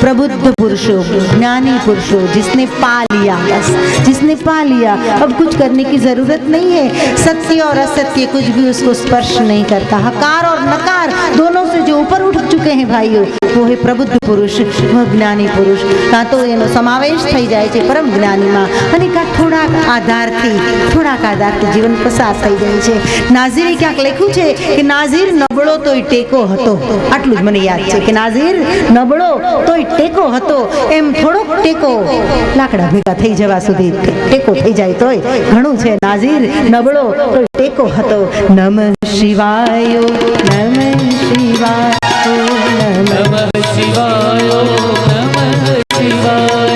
Speaker 1: પ્રબુદ્ધ પુરુષો, ज्ञानी पुरुषों, जिसने पा लिया, बस जिसने पा लिया, अब कुछ करने की जरूरत नहीं है. सत्य और असत्य कुछ भी उसको स्पर्श नहीं करता. हकार और नकार दोनों से जो ऊपर उठ चुके हैं भाइयों, वो है प्रबुદ્ધ પુરુષ, वो જ્ઞાની પુરુષ. કાં તો એનો સમાવેશ થઈ જાય છે પરમ જ્ઞાનીમાં, અને કાં થોડાક આધારથી જીવન પસાર થઈ જાય છે. નાઝીરે ક્યાંક લખ્યું છે કે નાઝીર નબળો તોય ટેકો હતો. આટલું જ મને યાદ છે કે નાઝીર નબળો તોય ટેકો હતો. એમ થોડોક ટેકો લાકડા ભેગા થઈ જવા સુધી ટેકો થઈ જાય તોય ઘણું છે. નાઝીર નબળો તોય ટેકો હતો. નમઃ શિવાય, નમઃ શિવાય,
Speaker 2: નમઃ શિવાય, નમઃ શિવાય,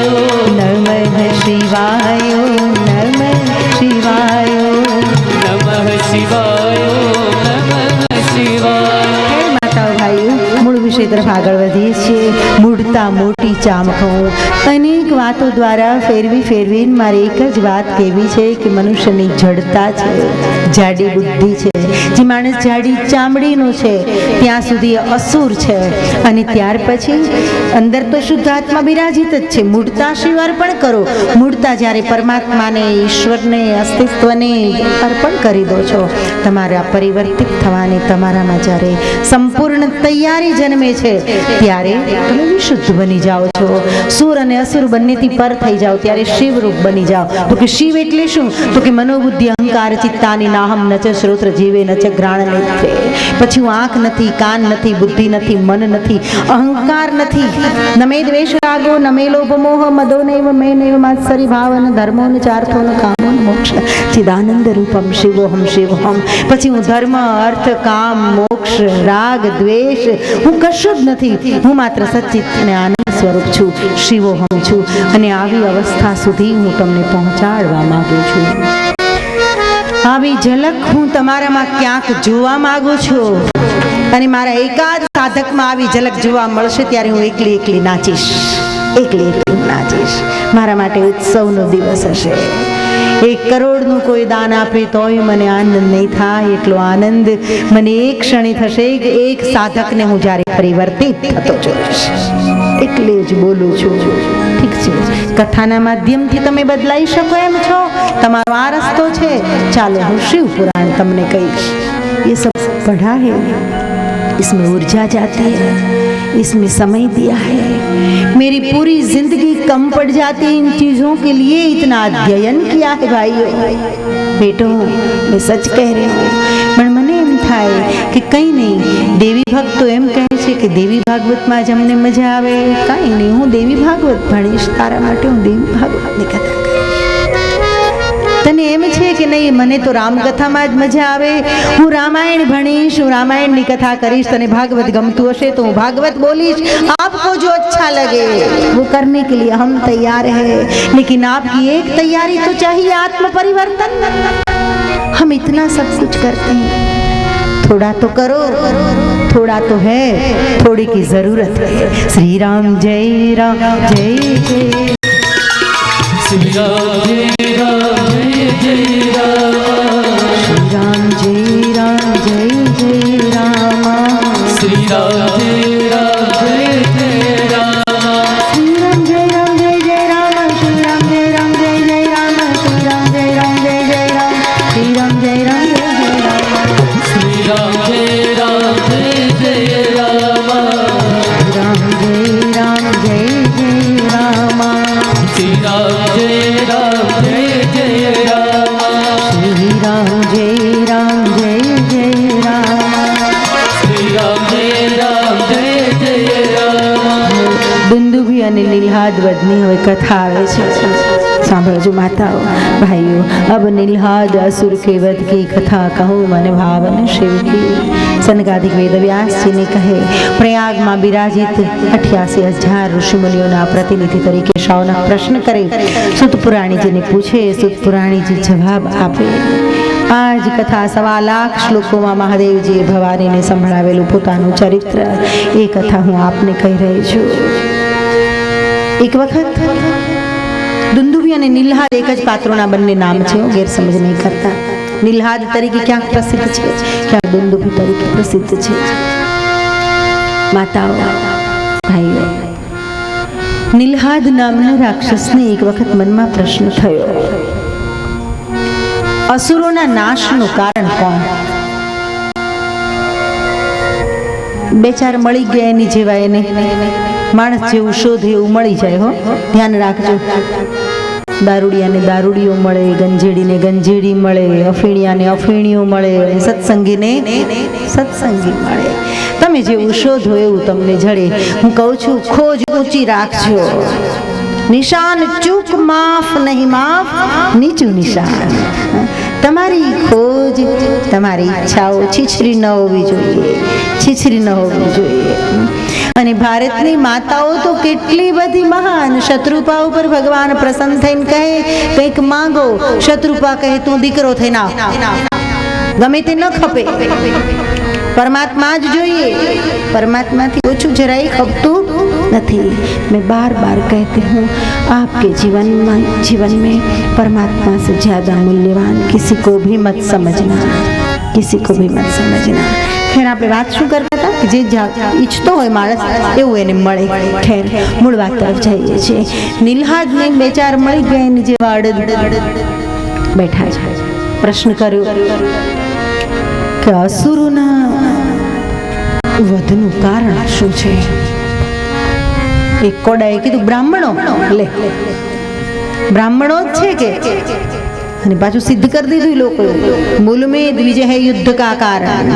Speaker 1: નમઃ શિવાય, નમઃ શિવાય,
Speaker 2: નમઃ શિવાય, નમઃ શિવાય.
Speaker 1: માતાઓ ભાઈઓ, મૂળ વિષય તરફ આગળ વધીએ છીએ. મૂળતા મોટી ચામખું. અનેક વાતો દ્વારા ફેરવીને મારે એક જ વાત કહેવી છે કે મનુષ્યની જડતા છે, જાડી બુદ્ધિ છે. જે માણસ જાડી ચામડીનો છે ત્યાં સુધી અસુર છે, અને ત્યાર પછી અંદર તો શુદ્ધ આત્મા બિરાજિત જ છે. મૂળતા શિવ અર્પણ કરો. મૂળતા જ્યારે પરમાત્માને, ઈશ્વરને, અસ્તિત્વને અર્પણ કરી દો છો, તમારા પરિવર્તિત થવાની તમારામાં જ્યારે સંપૂર્ણ તૈયારી જન્મે છે, ત્યારે તમે વિશુદ્ધ બની જાઓ છો. સુર અને અસુર બંનેથી પર થઈ જાઓ ત્યારે શિવરૂપ બની જાઓ. તો કે શિવ એટલે શું? તો કે મનોબુદ્ધિ અહંકાર ચિત્તાની નાહમ ન ચ શ્રોત્ર જીવે ન ચ ગ્રાણ નેત્રે. પછી હું આંખ નથી, કાન નથી, બુદ્ધિ નથી, મન નથી, અહંકાર નથી. નમે દ્વેષ રાગો, નમે લોભ મોહ, મદો નૈવ મે નૈવ માત્સરી ભાવન ધર્મો ન ચાર્થો ન કામો ન મોક્ષ ચિદાનંદ રૂપમ શિવોહમ શિવોહમ. પછી હું ધર્મ, અર્થ, કામ, મોક્ષ, રાગ, દ્વેષ હું કશું જ નથી. હું માત્ર સચ્ચિત અને આનંદ સ્વરૂપ છું, શિવોહમ છું. અને આવી અવસ્થા સુધી હું તમને પહોંચાડવા માંગુ છું. આવી ઝલક હું તમારામાં ક્યાંક જોવા માંગુ છું, અને મારા એકાદ સાધકમાં આવી ઝલક જોવા મળશે ત્યારે હું એકલી નાચીશ. મારા માટે ઉત્સવનો દિવસ હશે. 1 કરોડનું કોઈ દાન આપે તોય મને આનંદ નહીં થાય એટલો આનંદ મને એક ક્ષણે થશે કે એક સાધકને હું જ્યારે પરિવર્તિત થતો જોઈશ. એટલે જ બોલું છું. ઠીક છે, કથાના માધ્યમથી તમે બદલાઈ શકો એમ છો, તમારો આ રસ્તો છે. ચાલો હું શિવ પુરાણ તમને કહીશ. ये सब पढ़ा है, इसमें ऊर्जा जाती है, इसमें समय दिया है. मेरी पूरी जिंदगी कम पड़ जाती है इन चीज़ों के लिए. इतना अध्ययन किया है भाइयों. बेटो मैं सच कह रही हूँ, પણ મને એમ થાય કે કંઈ નહીં. દેવી ભક્તો એમ કહે છે કે દેવી ભાગવતમાં જ અમને મજા આવે. કાંઈ નહીં, હું દેવી ભાગવત ભણીશ તારા માટે. હું દેવી ભાગવતની કથા કરીશ. તને એમ છે કે નહીં મને તો રામકથામાં જ મજા આવે, હું રામાયણ ભણીશ, હું રામાયણની કથા કરીશ. તને ભાગવત ગમતું હશે તો હું ભાગवत बोलिश. आपको जो अच्छा लगे वो करने के लिए हम तैयार हैं, लेकिन आपकी एक तैयारी तो चाहिए, आत्म परिवर्तन. हम इतना सब कुछ करते हैं, थोड़ा तो करो. थोड़ा तो है, थोड़ी की जरूरत है. श्री राम जय राम जय जय
Speaker 2: श्री राम जय राम जय राम,
Speaker 1: श्री राम जय राम जय जय राम,
Speaker 2: श्री राम जय राम जय जय राम,
Speaker 1: श्री राम जय राम जय जय राम, श्री राम जय राम जय जय राम, श्री राम जय राम जय जय राम, श्री राम जय राम जय जय राम,
Speaker 2: श्री राम जय राम जय जय राम,
Speaker 1: राम जय राम जय जय राम,
Speaker 2: श्री राम जय राम जय जय राम,
Speaker 1: श्री राम जय राम जय जय राम,
Speaker 2: श्री राम जय राम जय जय राम.
Speaker 1: દુંદુભી અને નીલહાદ વધની હવે કથા આવે છે. સાંભળજો માતાઓ ભાઈઓ. અબ નીલહાદ असुर के वध की कथा કહું મને ભાવન શિવ की. સનકાદિક વેદવ્યાસ જીને કહે, પ્રયાગમાં બિરાજિત 88,000 ઋષિમુનિઓના પ્રતિનિધિ તરીકે શૌનક પ્રશ્ન કરે. સુત પુરાણીજીને પૂછે, સુત પુરાણીજી જવાબ આપે. આ જ કથા 1.25 લાખ શ્લોકોમાં મહાદેવજીએ ભવાનીને સંભળાવેલું પોતાનું ચરિત્ર, એ કથા હું આપને કહી રહી છું. એક વખત દુંદુભી અને નીલહાદ એક જ પાત્રોના બંને નામ છે, ગેરસમજ નહીં કરતા. નિલ્હાદ તરીકે ક્યાંક પ્રસિદ્ધ છે, ક્યાંક દુંદુભી તરીકે પ્રસિદ્ધ છે. માતાઓ, ભાઈઓ, નિલ્હાદ નામના રાક્ષસને એક વખત મનમાં પ્રશ્ન થયો, અસુરોના નાશનું કારણ કોણ? બે ચાર મળી ગયા એની જેવા એને માણસ જેવું શોધ એવું મળી જાય. હો, ધ્યાન રાખજો. દારૂડિયાને દારૂડીઓ મળે, ગંજેડીને ગંજેડી મળે, અફીણિયાને અફીણીઓ મળે, સત્સંગીને સત્સંગી મળે. તમે જેવું શોધો એવું તમને જડે. હું કહું છું, ખોજ ઊંચી રાખજો. નિશાન ચૂક માફ નહીં, માફ નીચું નિશાન. તમારી ખોજ, તમારી ઈચ્છાઓ છીછરી ન હોવી જોઈએ, છીછરી ન હોવી જોઈએ. અને ભારતની માતાઓ તો કેટલી બધી મહાન. શત્રુપા ઉપર ભગવાન પ્રસન્ન થઈને કહે કંઈક માંગો, શત્રુપા કહે તું દીકરો થઈને આવ, ગમે તે ન ખપે, પરમાત્મા જ જોઈએ. પરમાત્માથી ઓછું જરાય ખપતું नहीं. मैं बार बार कहती हूँ, आपके जीवन में परमात्मा से ज़्यादा मूल्यवान किसी को भी मत समझना, किसी को भी मत समझना. ખેર આપણે વાત શું કરતા હતા કે જે ઈચ્છતો હોય માણસ એવું એને મળે. ખેર મૂળ વાત તરફ જઈએ છીએ. નિલ્હાદને બે ચાર મળી ગયા એની જેવા અડદ બેઠા છે. પ્રશ્ન કર્યો કે અસુરોના વધનું કારણ શું છે? એક કોડાએ કીધું બ્રાહ્મણો. લે, બ્રાહ્મણો જ છે કે? અને પાછું સિદ્ધ કરી દીધું લોકો, મૂલ મેં દ્વિજય હૈ યુદ્ધ કા કારણ.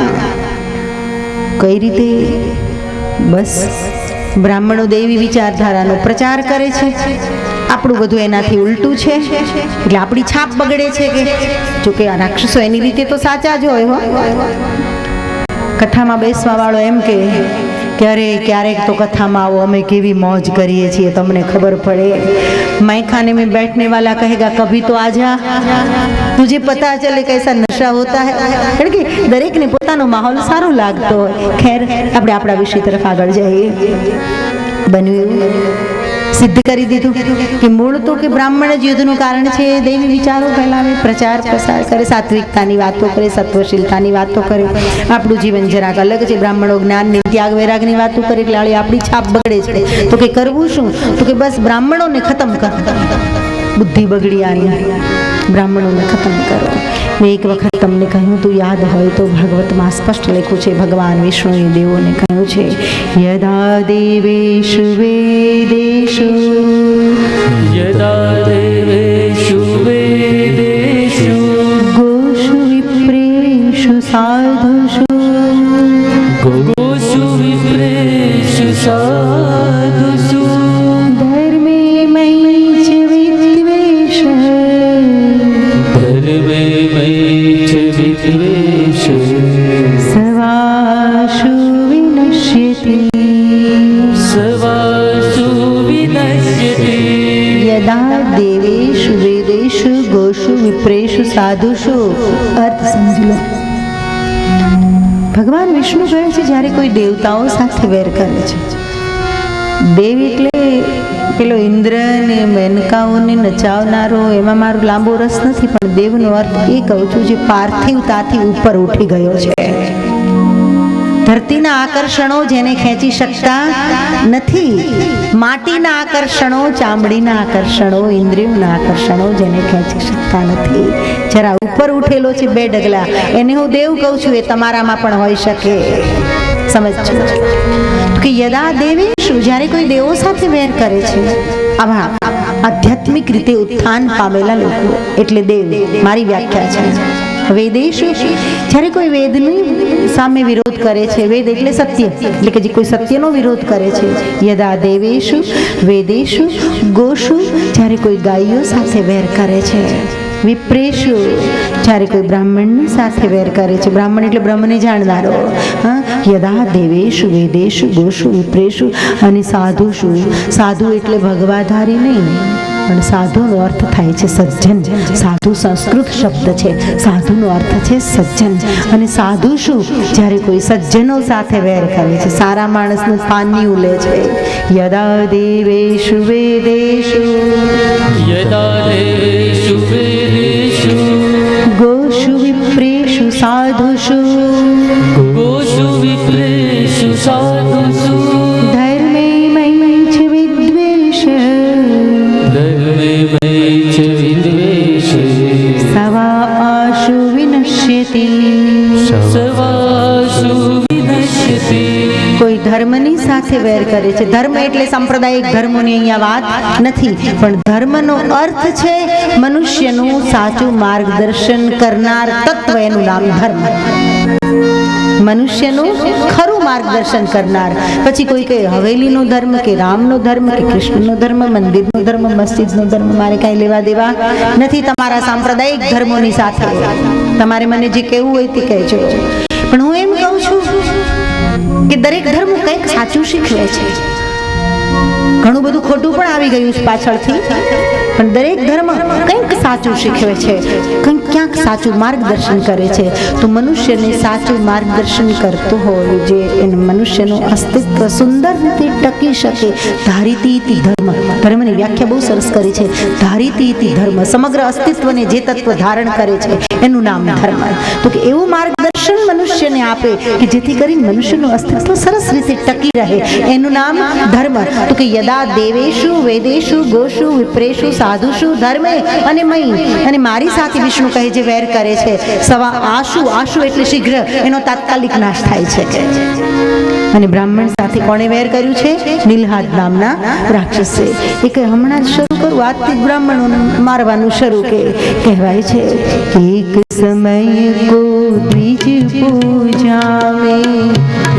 Speaker 1: કઈ રીતે? બસ બ્રાહ્મણો દેવી વિચારધારાનો પ્રચાર કરે છે, આપણું બધું એનાથી ઉલટું છે, એટલે આપણી છાપ બગડે છે. કે જોકે આ રાક્ષસો એની રીતે તો સાચા જ હોય. હો, કથામાં બેસવા વાળો એમ કે અરે ક્યારેક તો કથામાં આવો, અમે કેવી મોજ કરીએ છીએ, તમને ખબર પડે. मैं खाने में बैठने वाला कहेगा कभी तो आजा, तुझे पता चले कैसा नशा होता है. કારણ કે દરેકને પોતાનો માહોલ સારો લાગતો હોય. ખેર આપણે આપણા વિષય તરફ આગળ જઈએ. બન્યું સિદ્ધ કરી દીધું કે મૂળ તો કે બ્રાહ્મણ જ યુદ્ધનું કારણ છે. દેવી વિચારો ફેલાવે, પ્રચાર પ્રસાર કરે, સાત્વિકતાની વાતો કરે, સત્વશીલતાની વાતો કરે. આપણું જીવન જરાક અલગ છે. બ્રાહ્મણો જ્ઞાનની, ત્યાગ વૈરાગની વાતો કરે એટલે આપણી છાપ બગડે છે. તો કે કરવું શું? તો કે બસ બ્રાહ્મણોને ખતમ કરો, બુદ્ધિ બગડી આની, બ્રાહ્મણોને ખતમ કરો. મેં એક વખત તમને કહ્યું તું, યાદ હોય તો ભાગવતમાં સ્પષ્ટ લખ્યું છે, ભગવાન વિષ્ણુએ દેવોને કહ્યું છે, યદા દેવેષુ વેદેષુ,
Speaker 2: यदा देवेषु वेदेषु
Speaker 1: गोषु विप्रेषु साधुषु,
Speaker 2: गोषु विप्रेषु साधुषु,
Speaker 1: धर्मे मयि च विद्वेष,
Speaker 2: धर्मे मयि च विद्वेष,
Speaker 1: सवासु विनश्यति,
Speaker 2: सवासु विनश्यति.
Speaker 1: यदा देवेषु वेदेषु गोषु विप्रेषु साधुषु. अर्थ સમજી લો. ભગવાન વિષ્ણુ કહે છે જ્યારે કોઈ દેવતાઓ સાથે વેર કરે છે, દેવ એટલે પેલો ઇન્દ્ર ને મેનકાઓને નચાવનારો, એમાં મારો લાંબો રસ નથી, પણ દેવનો અર્થ એ કહું છું જે પાર્થિવતાથી ઉપર ઉઠી ગયો છે. ધરતીના આકર્ષણો જેને ખેંચી શકતા નથી, માટીના આકર્ષણો, ચામડીના આકર્ષણો, ઇન્દ્રિયોના આકર્ષણો જેને ખેંચી શકતા નથી, જરા ઉપર ઉઠેલો છે 2 ડગલા, એને હું દેવ કહું છું. એ તમારામાં પણ હોઈ શકે. સમજજો કે યદા દેવેષુ, જ્યારે કોઈ દેવો સાથે વેર કરે છે, આવા આધ્યાત્મિક રીતે ઉત્થાન પામેલા લોકો એટલે દેવ. મારી વ્યાખ્યા છે. વેદેશુ, જ્યારે કોઈ વેદની સામે વિરોધ કરે છે, વેદ એટલે સત્ય, એટલે કે જે કોઈ સત્યનો વિરોધ કરે છે. યદા દેવેશુ વેદેશુ ગોષુ, જ્યારે કોઈ ગાયો સાથે વેર કરે છે. વિપ્રેશુ, જ્યારે કોઈ બ્રાહ્મણની સાથે વેર કરે છે. બ્રાહ્મણ એટલે બ્રહ્મને જાણનારો. યદા દેવેશુ વેદેશુ ગોષુ વિપ્રેશુ. અને સાધુશુ, સાધુ એટલે ભગવાધારી નહીં, પણ સાધુનો અર્થ થાય છે સજ્જન. સાધુ સંસ્કૃત શબ્દ છે, સાધુનો અર્થ છે સજ્જન. અને સાધુ શું? જ્યારે કોઈ સજ્જનો સાથે વેર કરે છે, સારા માણસનું પાનિયું લે છે. યદા દેવેષુ વેદેષુ,
Speaker 2: यदा देवेषु वेदेषु
Speaker 1: ગોષુ વિપ્રેષુ સાધુષુ
Speaker 2: ગોષુ વિપ્રેષુ સાધુષુ
Speaker 1: ધર્મે મયી ચ વિદ્વેષ
Speaker 2: ધર્મે મયી ચ વિદ્વેષ
Speaker 1: સવા આશુ વિનશ્યતિ.
Speaker 2: સવાસુ વિનશ્યતિ.
Speaker 1: કોઈ ધર્મની સાથે વેર કરે છે. ધર્મ એટલે સાંપ્રદાયિક ધર્મોની અહીંયા વાત નથી, પણ ધર્મનો અર્થ છે મનુષ્યનું સાચું માર્ગદર્શન કરનાર તત્વ, એનું નામ ધર્મ. મનુષ્યનું ખરું માર્ગદર્શન કરનાર. પછી કોઈ કહે હવેલીનો ધર્મ કે રામનો ધર્મ કે કૃષ્ણનો ધર્મ, મંદિરનો ધર્મ, મસ્જિદનો ધર્મ, મારે કાંઈ લેવા દેવા નથી તમારા સાંપ્રદાયિક ધર્મોની સાથે. તમારે મને જે કહેવું હોય તે કહેજો. પણ હું એમ કહું છું કે દરેક ધર્મ કંઈક સાચું શીખવે છે. ઘણું બધું ખોટું પણ આવી ગયું છે પાછળથી, પણ દરેક ધર્મ કંઈક સાચું શીખવે છે, કંઈક ક્યાંક સાચું માર્ગદર્શન કરે છે. તો મનુષ્યને સાચું માર્ગદર્શન કરતું હોય, જે એને મનુષ્યનું અસ્તિત્વ સુંદર રીતે ટકી શકે. ધારિતી ઇતિ ધર્મ. ધર્મની વ્યાખ્યા બહુ સરસ કરી છે. ધારિતી ઇતિ ધર્મ. સમગ્ર અસ્તિત્વને જે તત્વ ધારણ કરે છે એનું નામ ધર્મ. તો કે એવું માર્ગદર્શન મનુષ્યને આપે કે જેથી કરીને મનુષ્યનું અસ્તિત્વ સરસ રીતે ટકી રહે, એનું નામ ધર્મ. તો કે યદા દેવેશુ વેદેશુ ગોષુ વિપ્રેશુ સાધુષુ ધર્મે અને મયી, અને મારી સાથે વિષ્ણુ કહે જે વેર કરે છે, સવા આશુ. આશુ એટલે શીઘ્ર, એનો તાત્કાલિક નાશ થાય છે. અને બ્રાહ્મણ સાથે કોણે વેર કર્યું છે? નીલહાદ નામના રાક્ષસે. એ કે હમણાં જ શરૂ કરું, આજથી જ બ્રાહ્મણોને મારવાનું શરૂ કહેવાય છે. એક સમય કો દ્વિજ પૂજા में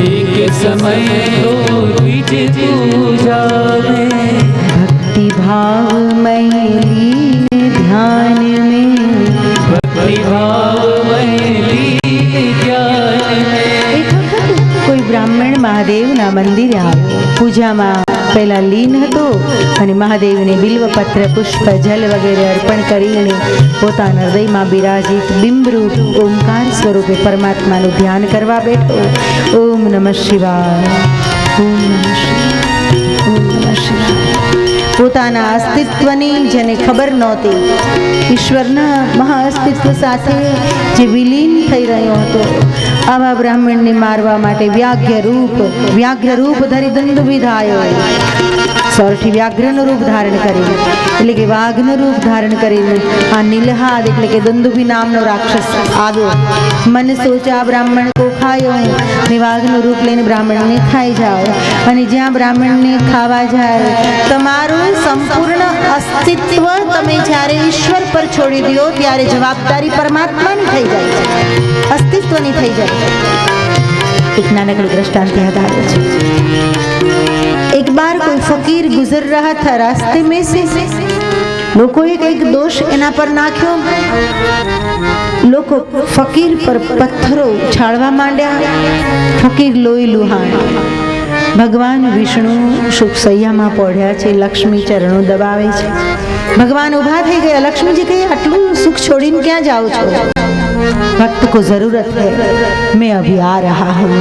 Speaker 2: एक समय तो द्विज पूजा में
Speaker 1: भक्ति भाव में लीन ध्यान में
Speaker 2: भक्ति भाव में लीन ध्यान में.
Speaker 1: કોઈ બ્રાહ્મણ મહાદેવના મંદિરે આવ્યો, પૂજામાં પહેલા લીન હતો અને મહાદેવને બિલ્વપત્ર, પુષ્પ, જલ વગેરે અર્પણ કરીને પોતાના હૃદયમાં બિરાજિત બિંબરૂપ ઓમકાર સ્વરૂપે પરમાત્માનું ધ્યાન કરવા બેઠો. ઓમ નમઃ શિવાય, ઓમ નમઃ શિવાય, ઓમ નમઃ શિવાય. પોતાના અસ્તિત્વની જેને ખબર નહોતી, ઈશ્વરના મહા અસ્તિત્વ સાથે જે વિલીન થઈ રહ્યો હતો, આવા બ્રાહ્મણને મારવા માટે વ્યાઘ્ર રૂપ ધરી દંડવિધ આવ્યો. સોરઠી વ્યાઘ્રનું રૂપ ધારણ કરીને, એટલે કે વાઘનું રૂપ ધારણ કરીને આ નીલહાદ એટલે કે દંડુભી નામનો રાક્ષસ આવ્યો. મન સોચા બ્રાહ્મણ કો ખાયો, ને વાઘનું રૂપ લઈને બ્રાહ્મણને ખાઈ જાઓ. અને જ્યાં બ્રાહ્મણને ખાવા જાય, તમારું સંપૂર્ણ અસ્તિત્વ તમે જ્યારે ઈશ્વર પર છોડી દો ત્યારે જવાબદારી પરમાત્માની થઈ જાય છે, અસ્તિત્વની થઈ જાય. એક નાનકડું દ્રષ્ટાંત યાદ આવે છે. एक बार कोई फकीर गुजर रहा था, रास्ते में से लोगों एक दोष एना पर नाख्यो. લોકો ફકીર પર પથ્થરો ઉછાળવા માંડ્યા. ફકીર લોહી લુહાણ. ભગવાન વિષ્ણુ સુખ સૈયામાં પડ્યા છે, લક્ષ્મી ચરણો દબાવે છે. ભગવાન ઊભા થઈ ગયા. લક્ષ્મીજી કહે આટલું સુખ છોડીને ક્યાં જાઓ છો? भक्त को जरूरत है, मैं अभी आ रहा हूँ.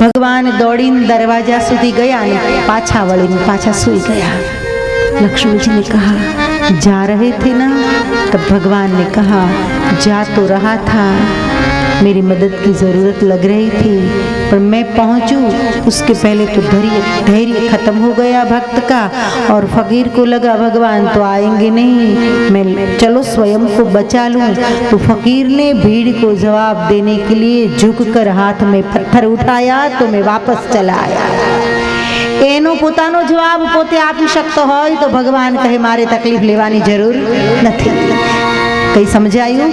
Speaker 1: भगवान दौड़ीने दरवाजा સુધી ગયા ને પાછા વળીને પાછા સૂઈ ગયા. लक्ष्मी जी ने कहा जा रहे थे ना? तब भगवान ने कहा जा तो रहा था, मेरी मदद की ज़रूरत लग रही थी, पर मैं पहुँचूँ उसके पहले तो धैर्य खत्म हो गया भक्त का. और फकीर को लगा भगवान तो आएंगे नहीं, मैं चलो स्वयं को बचा लूँ. तो फकीर ने भीड़ को जवाब देने के लिए झुककर हाथ में पत्थर उठाया, तो मैं वापस चला आया. એનો પોતાનો જવાબ પોતે આપી શકતો હોય તો ભગવાન કહે મારે તકલીફ લેવાની જરૂર નથી. કઈ સમજાયું?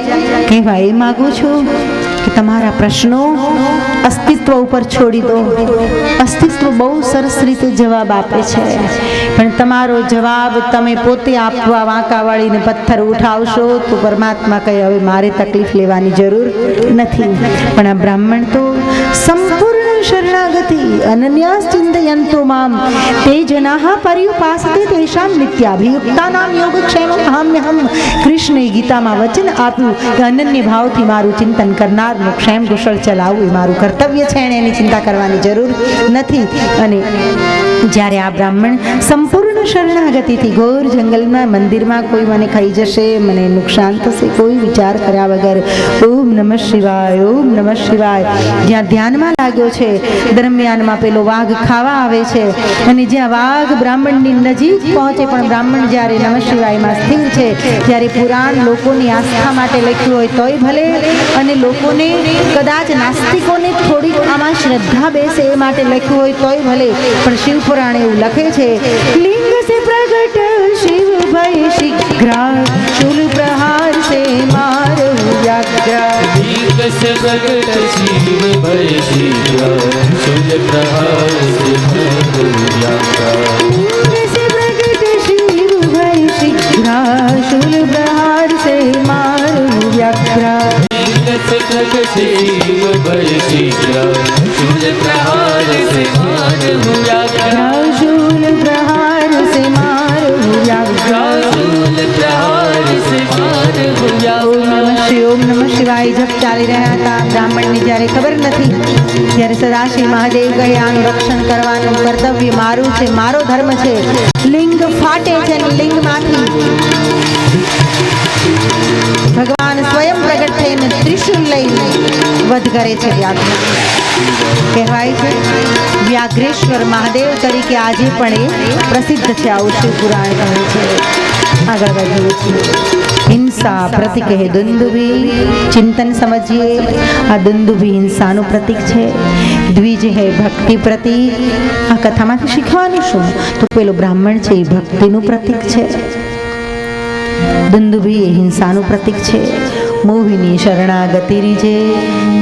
Speaker 1: કહેવા એ માગું છું કે તમારા પ્રશ્નો અસ્તિત્વ ઉપર છોડી દો. અસ્તિત્વ બહુ સરસ રીતે જવાબ આપે છે, પણ તમારો જવાબ તમે પોતે આપવા વાંકા વાળીને પથ્થર ઉઠાવશો તો પરમાત્મા કહે હવે મારે તકલીફ લેવાની જરૂર નથી. પણ આ બ્રાહ્મણ તો સંપૂર્ણ शरणागति अनन्यास चिन्तयन्तो मां ते जनाः पर्युपासते तेषां नित्याभियुक्तानां योगक्षेमं अहम्यहं. કૃષ્ણે ગીતામાં વચન આપ્યું કે અનન્ય ભાવથી મારું ચિંતન કરનારનું ક્ષેમ કુશળ ચલાવવું એ મારું કર્તવ્ય છે, એને એની ચિંતા કરવાની જરૂર નથી. અને જ્યારે આ બ્રાહ્મણ સંપૂર્ણ પણ શરણાગતિથી ઘોર જંગલમાં મંદિરમાં કોઈ મને ખાઈ જશે, મને નુકસાન થશે, કોઈ વિચાર કર્યા વગર ઓમ નમઃ શિવાય, ઓમ નમઃ શિવાય. જ્યાં ધ્યાનમાં લાગ્યો છે દરમિયાનમાં પેલો વાઘ ખાવા આવે છે અને જ્યાં વાઘ બ્રાહ્મણની નજીક પહોંચે પણ બ્રાહ્મણ જ્યારે નમઃ શિવાયમાં સ્થિર છે, જ્યારે પુરાણ લોકોની આસ્થા માટે લખ્યું હોય તોય ભલે, અને લોકોને કદાચ નાસ્તિકોને થોડીક આમાં શ્રદ્ધા બેસે એ માટે લખ્યું હોય તોય ભલે, પણ શિવ પુરાણ એવું લખે છે, લિંગ સે પ્રગટ શિવ ભય શીઘ્ર શૂલ પ્રહાર સે મારો વ્યાઘ્ર.
Speaker 2: लिंग से प्रकट शिव भय शीघ्र शूल प्रहार से मारो व्याघ्र.
Speaker 1: લિંગ સે પ્રગટ શિવ ભય શીઘ્ર શૂલ પ્રહાર સે મારો વ્યાઘ્ર.
Speaker 2: लिंग से प्रकट शिव भय शीघ्र शूल प्रहार से मारो व्याघ्र.
Speaker 1: શૂલ પ્રહાર સે મારો વ્યાઘ્ર.
Speaker 2: शूल प्रहार से मारो व्याघ्र.
Speaker 1: ઓમ નમઃ શિવાય જપ ચાલી રહ્યા હતા. બ્રાહ્મણને જ્યારે ખબર નથી ત્યારે સદાશિવ મહાદેવ કહે આનું રક્ષણ કરવાનું કર્તવ્ય મારું છે, મારો ધર્મ છે. લિંગ ફાટે છે અને લિંગમાંથી ભગવાન સ્વયં પ્રગટ થઈને ત્રિશુલ લઈને વધ કરે છે વ્યાઘ્ર. કહેવાય છે વ્યાઘ્રેશ્વર મહાદેવ તરીકે આજે પણ એ પ્રસિદ્ધ છે, આવું શિવ પુરાણ કહે છે. આગળ વધીએ છીએ. હિંસા પ્રતિક હે દુંદુભી. ચિંતન સમજીએ, આ દુંદુભી હિંસાનું પ્રતિક છે. દ્વિજ હે ભક્તિ પ્રતિક. આ કથામાંથી શીખવાનું શું? તો પેલો બ્રાહ્મણ છે એ ભક્તિનું પ્રતિક છે. દુંદુભી એ હિંસાનું પ્રતિક છે. મોહિની શરણાગતિ રીજે.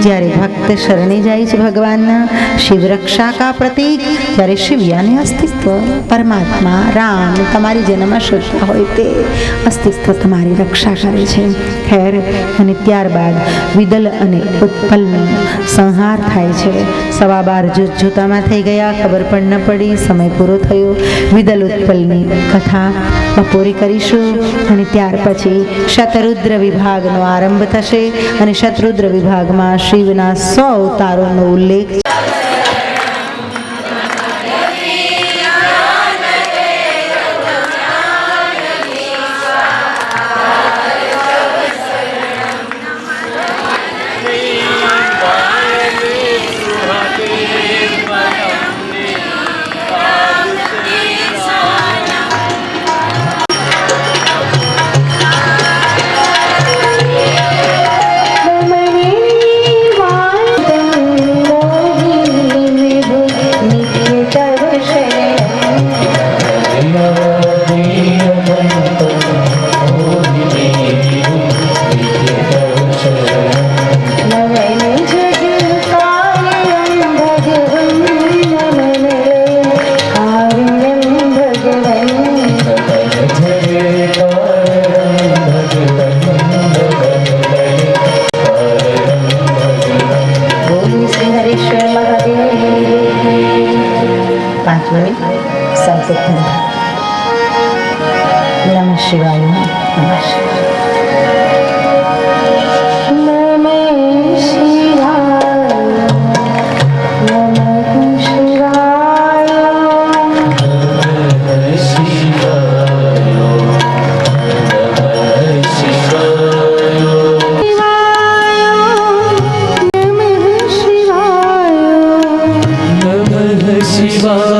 Speaker 1: જ્યારે ભક્ત શરણે જાય છે ભગવાનના, શિવ રક્ષા કા પ્રતિક. જ્યારે શિવ યાને અસ્તિત્વ, પરમાત્મા રામ તમારી જેનામાં શ્રદ્ધા હોય તે અસ્તિત્વ તમારી રક્ષા કરે છે. ખેર, અને ત્યારબાદ વિદલ અને ઉત્પલનો સંહાર થાય છે. 12:15 જોતામાં થઈ ગયા, ખબર પણ ન પડી, સમય પૂરો થયો. વિદલ ઉત્પલની કથા બપોરે કરીશું અને ત્યાર પછી શતરુદ્ર વિભાગનો આરંભ થશે અને શતરુદ્ર વિભાગમાં શિવના 100 અવતારોનો ઉલ્લેખ નમઃ શિવાય.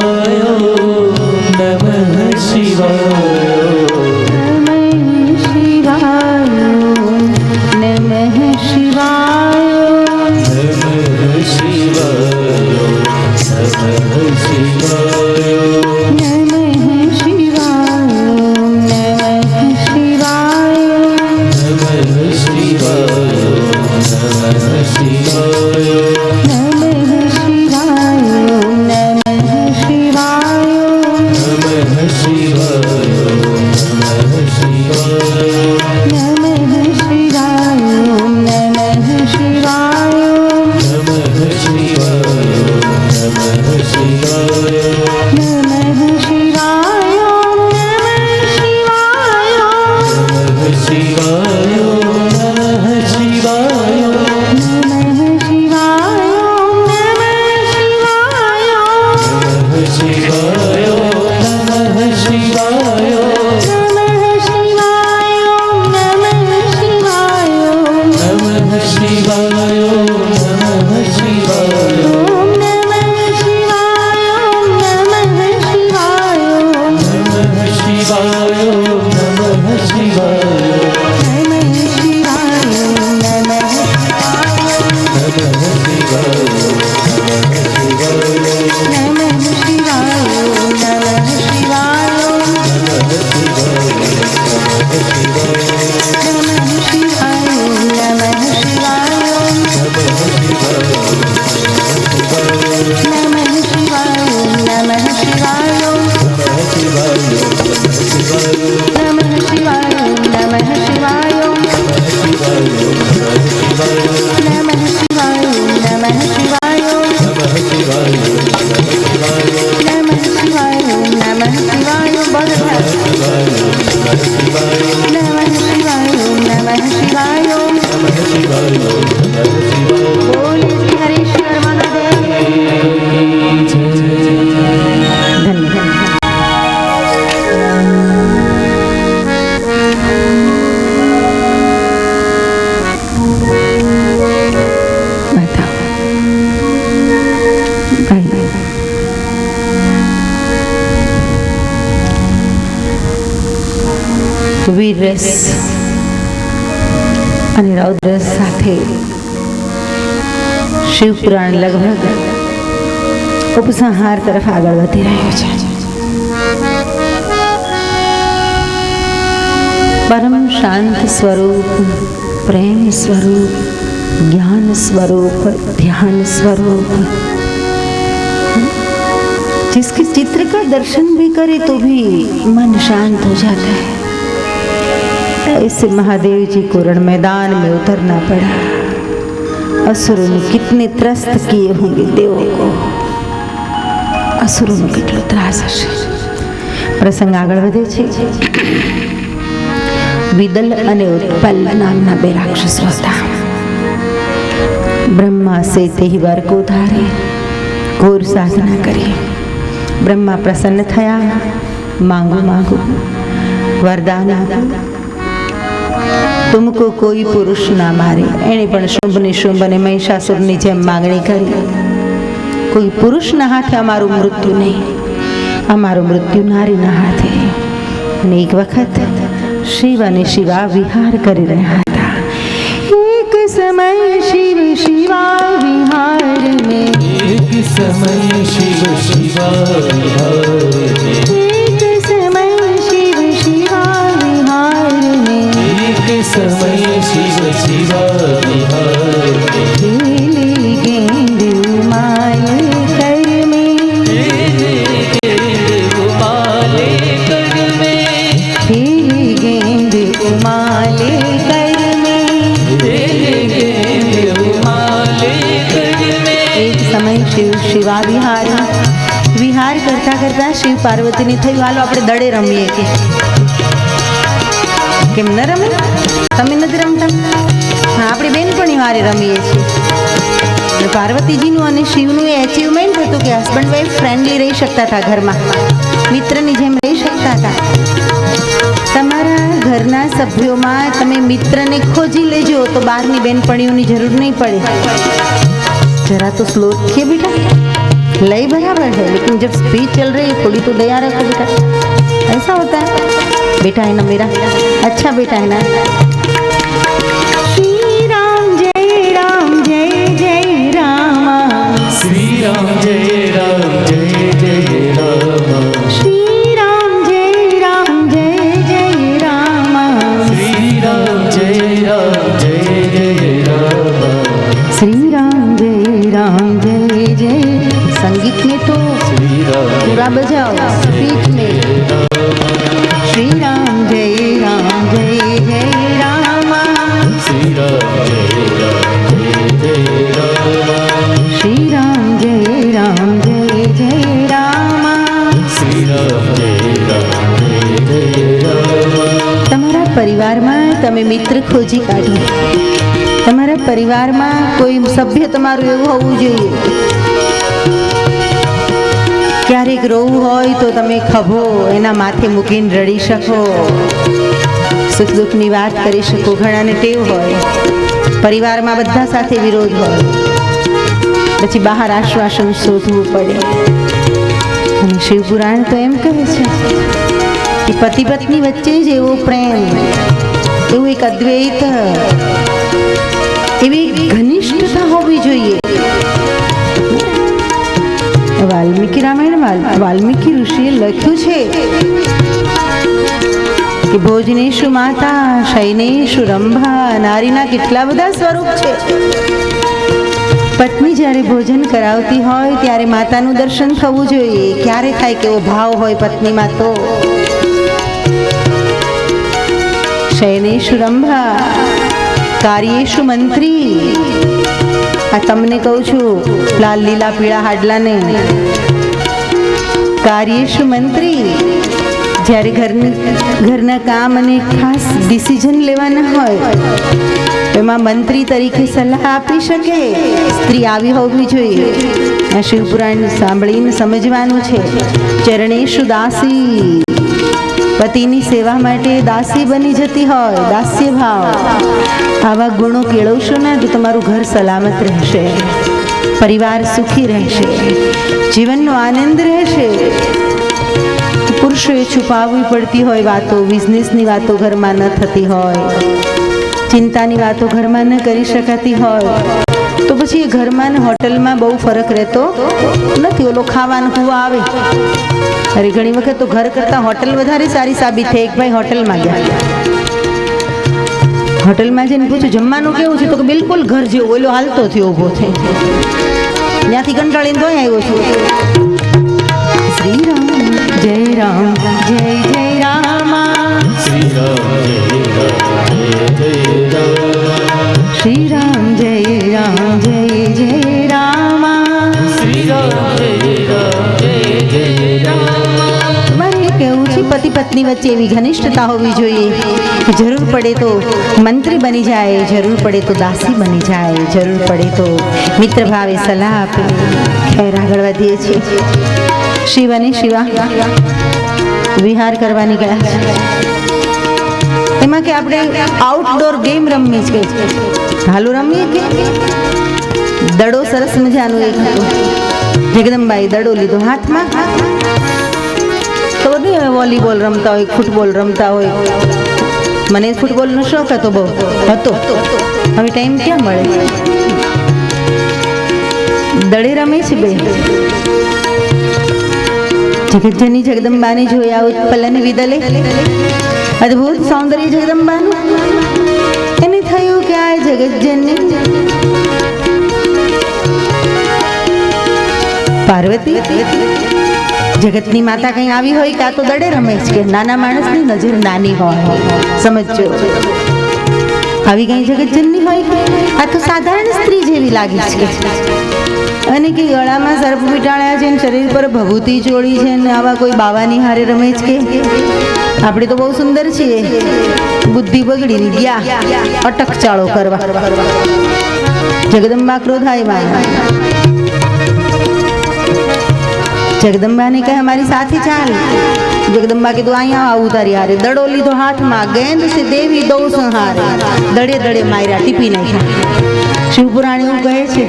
Speaker 1: નમઃ
Speaker 2: शिवाय
Speaker 1: ओम नमः शिवाय ओम नमः शिवाय
Speaker 2: नमः शिवाय नमः शिवाय
Speaker 1: नमः शिवाय नमः વીરરસ અને રૌદ્રરસ સાથે શિવપુરાણ લગભગ ઉપસંહાર તરફ આગળ વધી રહ્યો છે. પરમ શાંત સ્વરૂપ, પ્રેમ સ્વરૂપ, ज्ञान स्वरूप, ध्यान स्वरूप, जिसके चित्र का दर्शन भी करे तो भी मन शांत हो जाता है. ऐसे महादेव जी को रण मैदान में उतरना पड़ा. असुरों ने कितने त्रस्त किए होंगे देवों को. असुरों ने કેટલો ત્રાસ હશે. પ્રસંગ આગળ વધે છે. વિદલ અને ઉત્પલ નામના બે રાક્ષસો હતા. ब्रह्मा से तेही वर को धारे घोर साधना करी. ब्रह्मा प्रसन्न थया. मांगो मांगो वरदान आपो. तुमको कोई पुरुष ना मारे. एणे पण शुंभ ने महिषासुर ની જેમ માંગણી કરી. કોઈ પુરુષના હાથે અમારું મૃત્યુ નહીં. અમારું મૃત્યુ નારીના હાથે. અને એક વખત શિવ અને શિવા વિહાર કરી રહ્યા હતા. एक समय शिव शिवा विहार में.
Speaker 2: एक समय शिव शिवा विहार में.
Speaker 1: एक समय शिव शिवा विहार में.
Speaker 2: एक समय शिव शिवा विहार में.
Speaker 1: खेले गेंद उमाल कर में.
Speaker 2: खेले गेंद उमाल कर में.
Speaker 1: खेले गेंद उमाल कर में. एक समय शिव शिवा વિહાર કરતા કરતા શિવ પાર્વતીની થઈ હાલો આપણે દડે રમીએ કે કેમ ન રમે? તમે નથી રમતા? હા, આપણે બેનપણી વારે રમીએ છીએ. પાર્વતીજીનું અને શિવનું એ એચિવમેન્ટ હતું કે હસબન્ડ વાઈફ ફ્રેન્ડલી રહી શકતા હતા, ઘરમાં મિત્રની જેમ રહી શકતા હતા. તમારા ઘરના સભ્યોમાં તમે મિત્રને ખોજી લેજો તો બહારની બેનપણીઓની જરૂર નહીં પડે. जरा तो स्लो रखिए बेटा. लय बराबर है लेकिन जब स्पीच चल रही है थोड़ी तो दया रखो बेटा. ऐसा होता है बेटा, है ना मेरा अच्छा बेटा, है ना. श्री राम जय जय रामा.
Speaker 2: श्री राम जय जय रामा.
Speaker 1: श्री राम जय जय रामा.
Speaker 2: श्री राम जय जय रामा.
Speaker 1: श्री राम जय जय. संगीत में तो पूरा बजाओ, स्पीच में श्री राम जय जय रामा.
Speaker 2: श्री राम जय रामा.
Speaker 1: श्री राम जय जय रामा.
Speaker 2: श्री राम जय रामा.
Speaker 1: તમારા પરિવારમાં તમે મિત્ર ખોજી કાઢો. તમારા પરિવારમાં કોઈ સભ્ય તમારું એવું હોવું જોઈએ. ક્યારેક રોવું હોય તો તમે ખભો એના માથે મૂકીને રડી શકો, સુખ દુઃખની વાત કરી શકો. ઘણાને ટેવ હોય પરિવારમાં બધા સાથે વિરોધ હોય, પછી બહાર આશ્વાસન શોધવું પડે. અને શિવપુરાણ તો એમ કહે છે કે પતિ પત્ની વચ્ચે જ એવો પ્રેમ, એવું એક અદ્વૈત, એવી ઘનિષ્ઠતા હોવી જોઈએ. વાલ્મીકી રામાયણ વાલ્મીકી ઋષિએ લખ્યું છે કે ભોજનેશુ માતા શયનેશુ રંભા. નારીના કેટલા બધા સ્વરૂપ છે. પત્ની જ્યારે ભોજન કરાવતી હોય ત્યારે માતાનું દર્શન થવું જોઈએ. ક્યારે થાય કેવો ભાવ હોય પત્નીમાં તો. શયનેશુ રંભા કાર્યેશુ મંત્રી. આ તમને કહું છું, લાલ લીલા પીળા હાડલાને. કાર્યેશુ મંત્રી, જ્યારે ઘરના કામ અને ખાસ ડિસિઝન લેવાના હોય એમાં મંત્રી તરીકે સલાહ આપી શકે સ્ત્રી આવી હોવી જોઈએ. આ શિવપુરાણ સાંભળીને સમજવાનું છે. ચરણેશુ દાસી, પતિની સેવા માટે દાસી બની જતી હોય, દાસ્ય ભાવ. આવા ગુણો કેળવશો ને તો તમારું ઘર સલામત રહેશે, પરિવાર સુખી રહેશે, જીવનનો આનંદ રહેશે. પુરુષોએ છુપાવવી પડતી હોય વાતો, બિઝનેસની વાતો ઘરમાં ન થતી હોય, ચિંતાની વાતો ઘરમાં ન કરી શકાતી હોય, તો પછી એ ઘરમાં ને હોટલમાં બહુ ફરક રહેતો નથી. ઓલો ખાવાનું કુવા આવે. અરે ઘણી વખત તો ઘર કરતાં હોટલ વધારે સારી સાબિત થઈ. એક ભાઈ હોટલમાં ગયા, હોટલમાં જઈને પૂછ્યું જમવાનું કેવું છે, તો કે બિલકુલ ઘર જેવું. ઓલો હાલતો થયો ઊભો થઈ, ત્યાંથી કંટાળીને તો આવ્યો છું. શ્રી રામ જય રામ જય જય રામા,
Speaker 2: શ્રી રામ
Speaker 1: શ્રી રામ જય રામ જય જય રામા,
Speaker 2: શ્રી રામ
Speaker 1: મારે કહેવું છે પતિ પત્ની વચ્ચે એવી ઘનિષ્ઠતા હોવી જોઈએ કે જરૂર પડે તો મંત્રી બની જાય, જરૂર પડે તો દાસી બની જાય, જરૂર પડે તો મિત્ર ભાવે સલાહ આપે. ખેર આગળ વધીએ છીએ. શિવ અને શિવા વિહાર કરવાની ગયા છે. એમાં કે આપણે આઉટડોર ગેમ રમવી છે. હાલો રમીએ કે દડો સરસ મજાનો એક હતો. જગદંબાએ દડો લીધો હાથમાં. તો બધું વોલીબોલ રમતા હોય, ફૂટબોલ રમતા હોય. મને ફૂટબોલનો શોખ હતો, બહુ હતો. હવે ટાઈમ ક્યાં મળે. દડે રમે છે બે. જગતજનની જગદંબાને જોયા ઉત્પલ અને વિદલે. અદ્ભુત સૌંદર્ય જગદંબાનું. એને થયું કે આ જગતજનની પાર્વતી જગતની માતા કઈ આવી હોય કે આ તો દડે રમે છે. કે નાના માણસની નજર નાની હોય, સમજો. આવી કઈ જગતજનની હોય કે આ તો સાધારણ સ્ત્રી જેવી લાગી છે. અને કે ગળામાં સર્પ વીંટાળ્યા છે, શરીર પર ભભૂતિ ચોળી છે, ને આવા કોઈ બાવાની હારે રમે છે. કે આપણે તો બહુ સુંદર છીએ, બુદ્ધિ બગડીને ગયા અટક ચાળો કરવા. જગદંબા ક્રોધાયમાન. જગદંબાને કહે અમારી સાથે ચાલ. જગદંબા કીધું અહીંયા આવું તારી હારે. દડો લીધો હાથમાં, ગેંદ સે દેવી દો સંહારે. દડે દડે માર્યા, ટીપી નાખ્યા. શિવપુરાણ એવું કહે છે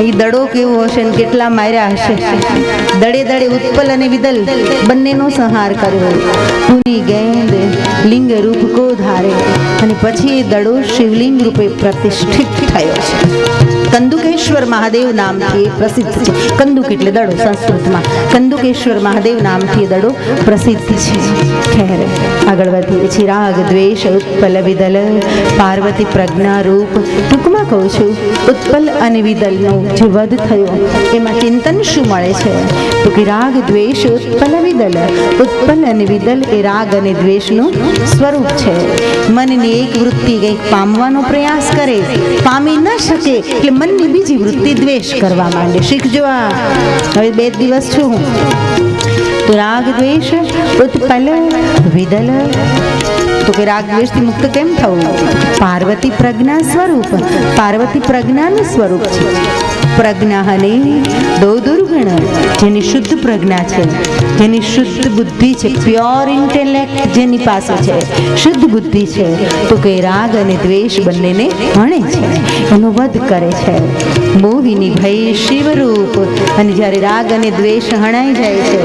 Speaker 1: એ દડો કેવો હશે ને કેટલા માર્યા હશે. દડે દડે ઉત્પલ અને વિદલ બંનેનો સંહાર કર્યો. પૂની ગેંદ લિંગ રૂપ કો ધારે. અને પછી એ દડો શિવલિંગ રૂપે પ્રતિષ્ઠિત થયો છે. કંદુકેશ્વર મહાદેવ નામથી એ પ્રસિદ્ધ છે. કંદુક એટલે દડો સંસ્કૃતમાં. કંદુકેશ્વર મહાદેવ નામથી એ દડો પ્રસિદ્ધ છે. ખેર આગળ વધીએ છીએ. રાગ દ્વેષ ઉત્પલ વિદલ પાર્વતી પ્રજ્ઞા રૂપ. ટૂંકમાં કહું છું, ઉત્પલ અને વિદલનો જે વધ થયો એમાં ચિંતન શું મળે છે? તો કે રાગ દ્વેષ ઉત્પલ વિદલ. ઉત્પલ અને વિદલ એ રાગ અને દ્વેષનું સ્વરૂપ છે. મનની એક વૃત્તિ કંઈક પામવાનો પ્રયાસ કરે, પામી ન શકે એટલે મનની બીજી વૃત્તિ દ્વેષ કરવા માંડે. શીખજો આ. હવે 2 દિવસ છું હું. તો રાગ દ્વેષ ઉત્પલ વિદલ. તો કે રાગ દ્વેષથી મુક્ત કેમ થવું? પાર્વતી પ્રજ્ઞા સ્વરૂપ. પાર્વતી પ્રજ્ઞાનું સ્વરૂપ છે. પ્રજ્ઞા હને દો દુર્ગણ, જેની શુદ્ધ પ્રજ્ઞા છે, જેની શુદ્ધ બુદ્ધિ છે, પ્યોર ઇન્ટેલેક્ટ જેની પાસે છે, શુદ્ધ બુદ્ધિ છે, તો કે રાગ અને દ્વેષ બંનેને હણે છે, એનો વધ કરે છે. મોહિની ભય શિવરૂપ, અને જ્યારે રાગ અને દ્વેષ હણાઈ જાય છે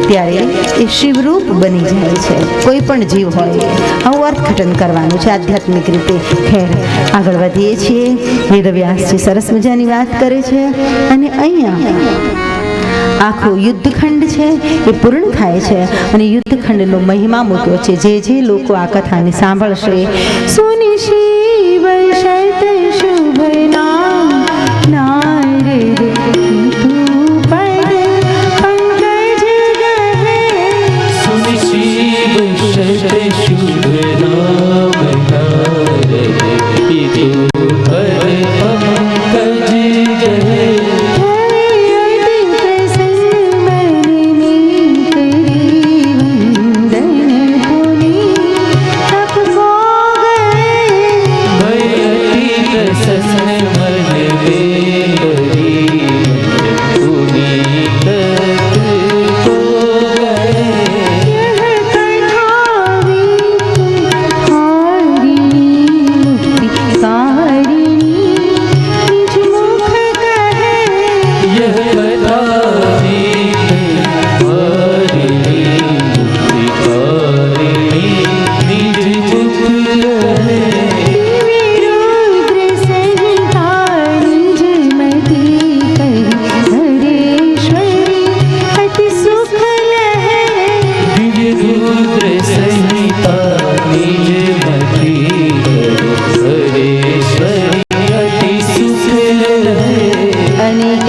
Speaker 1: ત્યારે એ શિવરૂપ બની જાય છે. કોઈ પણ જીવ હોય આવું અર્થઘટન કરવાનું છે આધ્યાત્મિક રીતે. ખેર આગળ વધીએ છીએ. વેદવ્યાસજી સરસ મજાની વાત કરે છે અને અહીંયા આખો યુદ્ધખંડ છે એ પૂર્ણ થાય છે અને યુદ્ધખંડનો મહિમા મૂક્યો છે. જે લોકો આ કથાને સાંભળશે, સુની શિવ શત શુભ નામ નારદ તું પદ પંકજ ગહે,
Speaker 2: સુનિ શિવ શત શુભ નામ નારદ તું પદ પંકજ ગહે.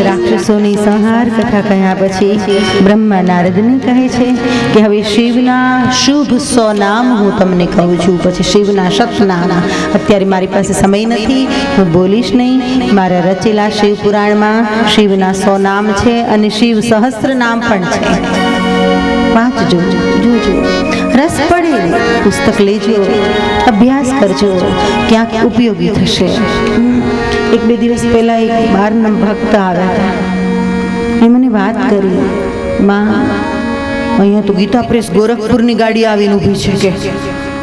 Speaker 1: રાક્ષસોની સંહાર કથા કહ્યા પછી બ્રહ્મા નારદને કહે છે કે હવે શિવના શુભ 100 નામ હું તમને કહું છું, પછી શિવના શતનામ. અત્યારે મારી પાસે સમય નથી, હું બોલીશ નહીં. મારા રચેલા શિવ પુરાણમાં શિવના 100 નામ છે અને શિવ સહસ્ત્ર નામ પણ છે. વાંચજો, જોજો, રસ પડે પુસ્તક લેજો, અભ્યાસ કરજો, ક્યાંક ઉપયોગી થશે. 1-2 દિવસ પહેલા એક બહારના ભક્ત આવ્યા હતા. એ મને વાત કરી, માં અહીંયા તો ગીતા પ્રેસ ગોરખપુરની ગાડી આવીને ઊભી છે કે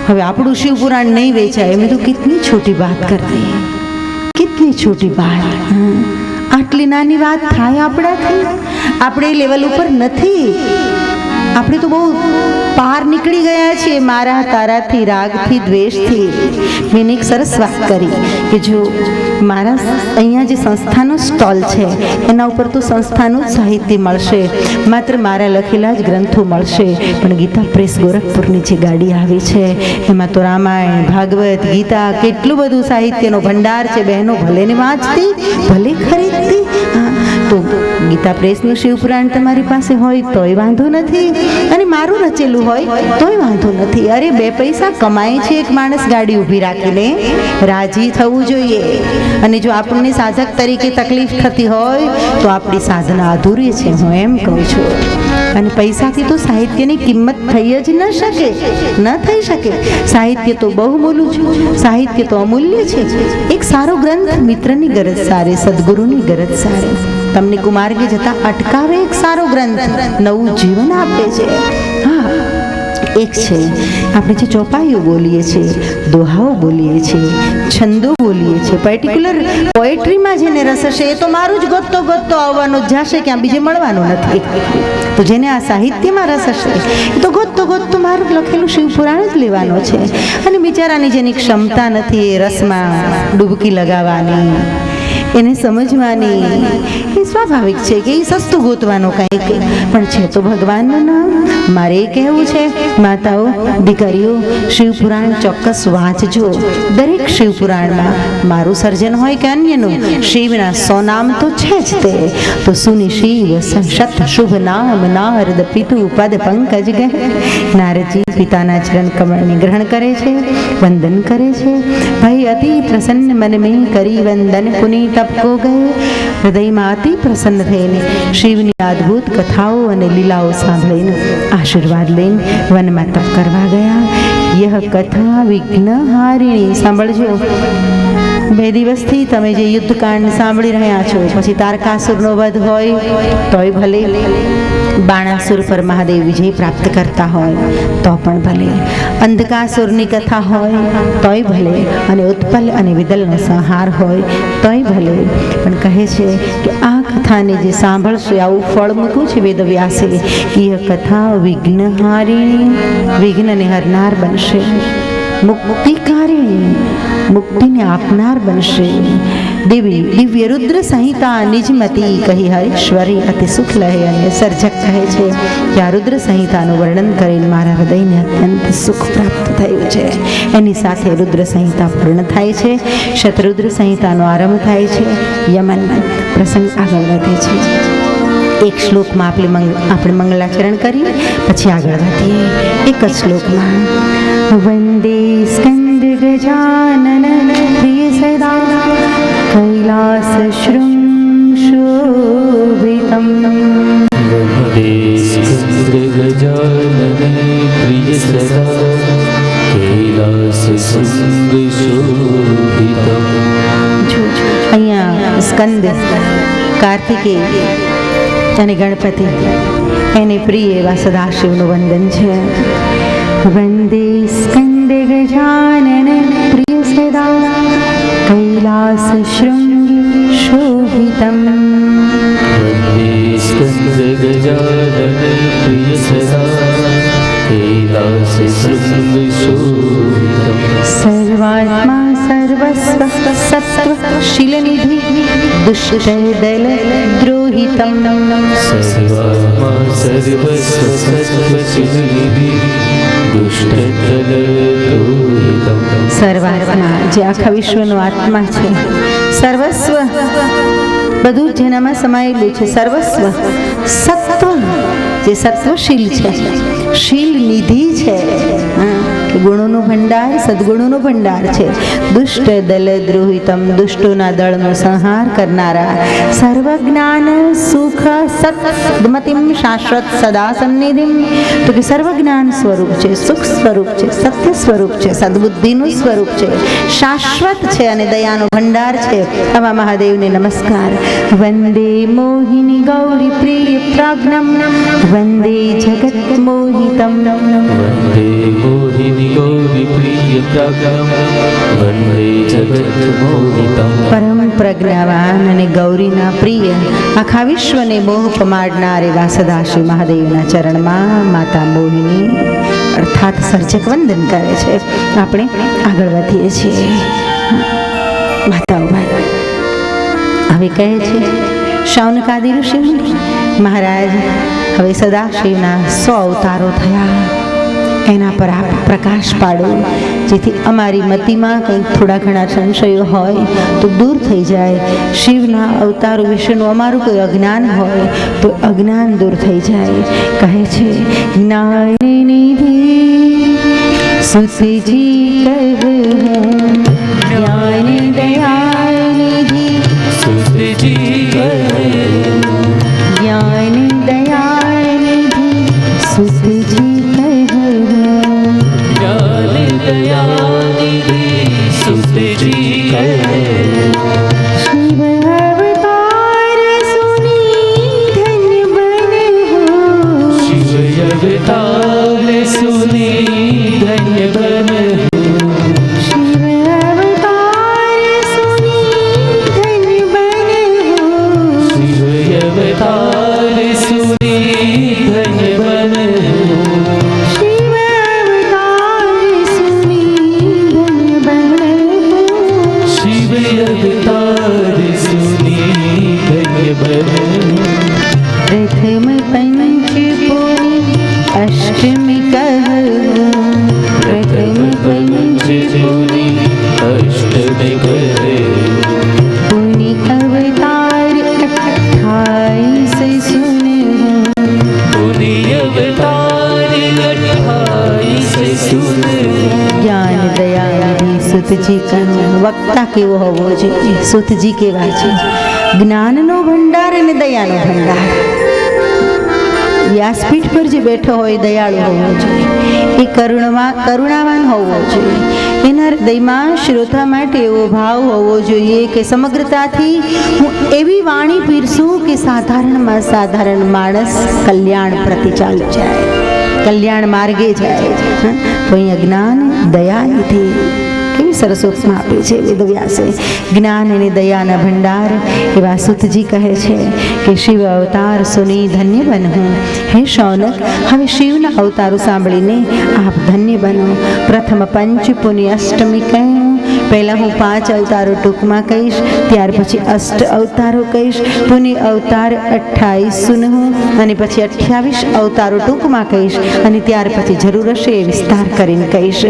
Speaker 1: હવે આપણું શિવપુરાણ નહીં વેચાય. મેં તો કિતની છોટી વાત કરતી, કિતની છોટી વાત. આટલી નાની વાત થાય આપણાથી? આપણે લેવલ ઉપર નથી. આપણે તો બહુ પાર નીકળી ગયા છીએ મારા તારાથી, રાગથી, દ્વેષથી. મેં એક સરસ વાત કરી કે જો મારા અહીંયા જે સંસ્થાનો સ્ટોલ છે એના ઉપર તો સંસ્થાનું જ સાહિત્ય મળશે, માત્ર મારા લખેલા જ ગ્રંથો મળશે. પણ ગીતા પ્રેસ ગોરખપુરની જે ગાડી આવી છે એમાં તો રામાયણ, ભાગવત, ગીતા, કેટલું બધું સાહિત્યનો ભંડાર છે. બહેનો ભલે ને વાંચતી, ભલે ખરીદતી. તો ગીતા પ્રેસનું શિવપુરાણ તમારી પાસે હોય તોય વાંધો નથી, અને મારું રચેલું હોય તોય વાંધો નથી. અરે 2 પૈસા કમાય છે એક માણસ ગાડી ઊભી રાખીને, રાજી થવું જોઈએ. અને જો આપણને સાધક તરીકે તકલીફ થતી હોય તો આપણી સાધના અધૂરી છે, હું એમ કહું છું. અને પૈસાથી તો સાહિત્યની કિંમત થઈ જ ન શકે, ન થઈ શકે. સાહિત્ય તો બહુ મોલું છે, સાહિત્ય તો અમૂલ્ય છે. એક સારો ગ્રંથ મિત્રની ગરજ સારે, સદગુરુની ગરજ સારે. તમને કુમાર્ગે જતા અટકાવે એક સારો ગ્રંથ, નવું જીવન આપે છે. હા, એક છે આપણે જે ચોપાઈઓ બોલીએ છીએ, દોહાઓ બોલીએ છીએ, છંદો બોલીએ છીએ, પર્ટિક્યુલર પોએટ્રીમાં જેને રસ હશે એ તો મારું જ ગોતતો ગોતતો આવવાનો જ જશે, ક્યાં બીજે મળવાનું નથી. તો જેને આ સાહિત્યમાં રસ હશે એ તો ગોતતો ગોતતો મારું લખેલું શિવપુરાણ જ લેવાનો છે. અને બિચારાની જેની ક્ષમતા નથી એ રસમાં ડૂબકી લગાવવાની, એને સમજવાની, એ સ્વાભાવિક છે કે એ સસ્તું ગોતવાનું કંઈક. પણ છે તો ભગવાનનું નામ. મારે એ કહેવું છે, માતાઓ, દીકરીઓ, શિવપુરાણ ચોક્કસ વાંચજો. દરેક શિવપુરાણમાં મારું સર્જન હોય કે અન્યનું, શિવના 100 નામ તો છે જ તે. તો સુનિ શિવ શત શુભ નામ નારદ પિતુ પદ પંકજ ગહે. નારદજી પિતાના ચરણ કમળને ગ્રહણ કરે છે, વંદન કરે છે. ભાઈ અતિ પ્રસન્ન મન મેં કરી વંદન પુની ટપકો ગયે. હૃદયમાં અતિ પ્રસન્ન થઈને શિવની અદ્ભુત કથાઓ અને લીલાઓ સાંભળીને આશીર્વાદ લઈને વનમાં તપ કરવા ગયા. યહ કથા વિઘ્નહારિણી. સાંભળજો, 2 દિવસથી તમે જે યુદ્ધકાંડ સાંભળી રહ્યા છો, પછી તારકાસુરનો વધ હોય તોય ભલે, બાણાસુર પર મહાદેવ વિજય પ્રાપ્ત કરતા હોય તો પણ ભલે, અંધકાસુરની કથા હોય તોય ભલે, અને ઉત્પલ અને વિદલનો સંહાર હોય તોય ભલે, પણ કહે છે કે આ કથાને જે સાંભળશે આવું ફળ મૂક્યું છે વેદવ્યાસે કે એ કથા વિઘ્નહારિણી, વિઘ્નને હરનાર બનશે, મુક્તિકારિણી, મુક્તિને આપનાર બનશે. દેવી દિવ્ય રુદ્ર સંહિતા નિજમતી કહી હરીશ્વરી અતિ સુખ લહે. અને સર્જક કહે છે કે આ રુદ્ર સંહિતાનું વર્ણન કરીને મારા હૃદયને અત્યંત સુખ પ્રાપ્ત થયું છે. એની સાથે રુદ્ર સંહિતા પૂર્ણ થાય છે, શતરુદ્ર સંહિતાનો આરંભ થાય છે, યમન પ્રસંગ આગળ વધે છે. એક શ્લોકમાં આપણે મંગલાચરણ કરી પછી આગળ વધીએ. એક જ શ્લોકમાં વંદે સ્કંદ ગજાનન પ્રિય સદા કૈલાસ શૃંગ શોભિતમ.
Speaker 2: વંદે સ્કંદ ગજાનન પ્રિય સદા કૈલાસ શૃંગ શોભિતમ.
Speaker 1: અહીંયા સ્કંદ કાર્તિકેય અને ગણપતિ એને પ્રિય એવા સદાશિવનું વંદન છે. વંદે સ્કંદ ગજાનન પ્રિય સદા કૈલાસ શૃંગ શોભિતમ.
Speaker 2: વંદે સ્કંદ ગજાનન પ્રિય સદા કૈલાસ શૃંગ શોભિતમ.
Speaker 1: સર્વાત્મા સર્વસ્વ સત્વ શીલનિધિ દુષ્ટ દલ દ્રોહિતમ.
Speaker 2: સર્વાત્મા સર્વસ્વ સત્વશીલિનિધિ દુષ્ટદલદ્રોહિતમ.
Speaker 1: સર્વાત્મા જે આખા વિશ્વનો આત્મા છે, સર્વસ્વ બધું જેનામાં સમાયેલું છે, સર્વસ્વ સત્વ જે સત્વશીલ છે, શીલ નિધિ છે, કે ગુણોનો ભંડાર, સદગુણોનો ભંડાર છે. દુષ્ટ દલ દ્રોહિતમ, દુષ્ટોના દળનો સંહાર કરનારા. સર્વજ્ઞાન સુખ સત્મતિમ શાશ્વત સદા સન્નિધિમ. તો કે સર્વજ્ઞાન સ્વરૂપ છે, સુખ સ્વરૂપ છે, સત્ય સ્વરૂપ છે, સદબુદ્ધિનું સ્વરૂપ છે, શાશ્વત છે અને દયાનો ભંડાર છે. આવા મહાદેવને નમસ્કાર. વંદે મોહિની ગૌરી પ્રિય પ્રાજ્ઞમ વંદે જગત મોહિતમ.
Speaker 2: વંદે મોહિની ગૌરી પ્રિય પ્રાજ્ઞમ વંદે જગત મોહિતમ.
Speaker 1: પરમ પ્રજ્ઞાવાન અને ગૌરીના પ્રિય, આખા વિશ્વને મોહ પમાડનાર એવા સદાશિવ મહાદેવના ચરણમાં માતા મોહિની અર્થાત સર્જક વંદન કરે છે. આપણે આગળ વધીએ છીએ. માતાઓ ભાઈ હવે કહે છે શૌનકાદિ ઋષિ મહારાજ હવે સદાશિવના 100 અવતારો થયા, એના પર આપ પ્રકાશ પાડો, જેથી અમારી મતિમાં કંઈક થોડા ઘણા સંશયો હોય તો દૂર થઈ જાય. શિવના અવતારો વિશેનું અમારું કોઈ અજ્ઞાન હોય તો અજ્ઞાન દૂર થઈ જાય. કહે છે જ્ઞાનનિધિ સુતજી કહું જ્ઞાન દયાનિધિ
Speaker 2: સુતજી કહું
Speaker 1: જ્ઞાન દયાનિધિ સુતજી
Speaker 2: દયાનિધિ સુતજી કહું.
Speaker 1: શિવ અવતાર સુની ધન્ય બનહો.
Speaker 2: શિવ અવતાર સુની ધન્ય બનહો.
Speaker 1: શિવ અવતાર સુની ધન્ય બનહો.
Speaker 2: શિવ અવતાર સુની ધન્ય બનહો.
Speaker 1: શિવ અવતાર સુની ધન્ય બનહો.
Speaker 2: શિવ અવતાર સુની ધન્ય બનહો.
Speaker 1: પ્રથમ પંચપુરી અષ્ટમી કહું. પ્રથમ
Speaker 2: પંચપુરી અષ્ટમી કહું.
Speaker 1: પુનિ અવતાર 28 સુનહો.
Speaker 2: પુનિ અવતાર 28 સુનહો.
Speaker 1: જ્ઞાન દયાનિધિ સુત સુતજી કહ્યું, વક્તા કેવો હોવો જોઈએ? સુતજી કેવા છે? જ્ઞાનનો ભંડાર અને દયાનો ભંડાર. વ્યાસપીઠ પર જે બેઠો હોય દયાળુ હોવો જોઈએ, એ કરુણાવાન હોવો જોઈએ. એના હૃદયમાં શ્રોતા માટે એવો ભાવ હોવો જોઈએ કે સમગ્રતાથી હું એવી વાણી પીરસું કે સાધારણમાં સાધારણ માણસ કલ્યાણ પ્રતિ ચાલી જાય, કલ્યાણ માર્ગે જાય. તો અહીંયા જ્ઞાન દયા લીધી કેવી સરસ ઉપમા આપી છે વેદવ્યાસે. જ્ઞાન અને દયાના ભંડાર એવા સુતજી કહે છે કે શિવ અવતાર સુની ધન્ય બનવું. હે શૌનક, હવે શિવના અવતારો સાંભળીને આપ ધન્ય બનો. પ્રથમ પંચ પુનિ અષ્ટમી કહ્યું. પહેલાં હું 5 અવતારો ટૂંકમાં કહીશ, ત્યાર પછી અષ્ટ અવતારો કહીશ. પુનિ અવતાર 28 સુનહું, અને પછી 28 અવતારો ટૂંકમાં કહીશ, અને ત્યાર પછી જરૂર હશે એ વિસ્તાર કરીને કહીશ.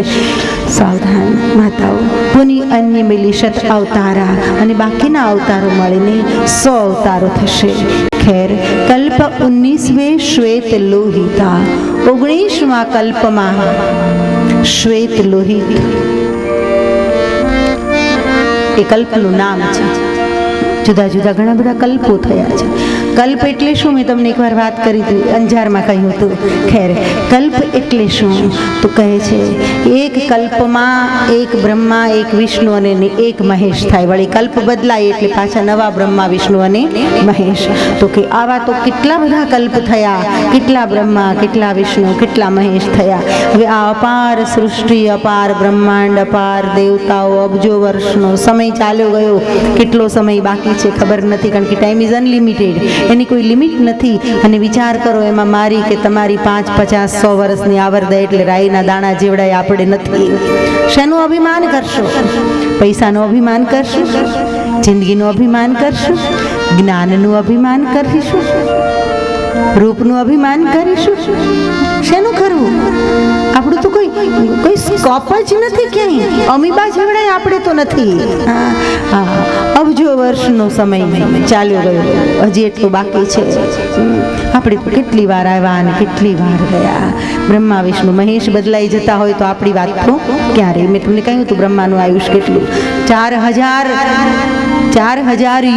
Speaker 1: સાવધાન માતાઓ. પુનિ અન્ય મિલિશત અવતારા, અને બાકીના અવતારો મળીને 100 અવતારો થશે. ખેર, કલ્પ 19વે શ્વેત લોહિતા. 19મા કલ્પમાં શ્વેત લોહિત એ કલ્પનું નામ છે. જુદા જુદા ઘણા બધા કલ્પો થયા છે. કલ્પ એટલે શું? મેં તમને એકવાર વાત કરી હતી, અંજારમાં કહ્યું હતું. ખેર, કલ્પ એટલે શું? તો કહે છે એક કલ્પમાં એક બ્રહ્મા, એક વિષ્ણુ અને એક મહેશ થાય. વળી કલ્પ બદલાય એટલે પાછા નવા બ્રહ્મા, વિષ્ણુ અને મહેશ. તો કે આવા તો કેટલા બધા કલ્પ થયા, કેટલા બ્રહ્મા, કેટલા વિષ્ણુ, કેટલા મહેશ થયા. હવે આ અપાર સૃષ્ટિ, અપાર બ્રહ્માંડ, અપાર દેવતાઓ, અબજો વર્ષનો સમય ચાલ્યો ગયો. કેટલો સમય બાકી છે ખબર નથી, કારણ કે ટાઈમ ઇઝ અનલિમિટેડ, એની કોઈ લિમિટ નથી. અને વિચાર કરો, એમાં મારી કે તમારી 5, 50, 100 વર્ષની આવરદા એટલે રાઈના દાણા જેવડાય આપણે નથી. શેનું અભિમાન કરશો? પૈસાનું અભિમાન કરશું? જિંદગીનું અભિમાન કરશું? જ્ઞાનનું અભિમાન કરીશું? રૂપનું અભિમાન કરીશું? શેનું કરવું? આપણું તો કોઈ સ્કોપ જ નથી ક્યાંય. અમીબા જેવડાય આપણે તો નથી. અબજો વર્ષનો સમય ચાલ્યો ગયો, હજી એટલું બાકી છે. આપણે તો કેટલી વાર આવ્યા અને કેટલી વાર ગયા. બ્રહ્મા, વિષ્ણુ, મહેશ બદલાઈ જતા હોય તો આપણી વાત તો ક્યારે? મેં તમને કહ્યું હતું બ્રહ્માનું આયુષ કેટલું? 4000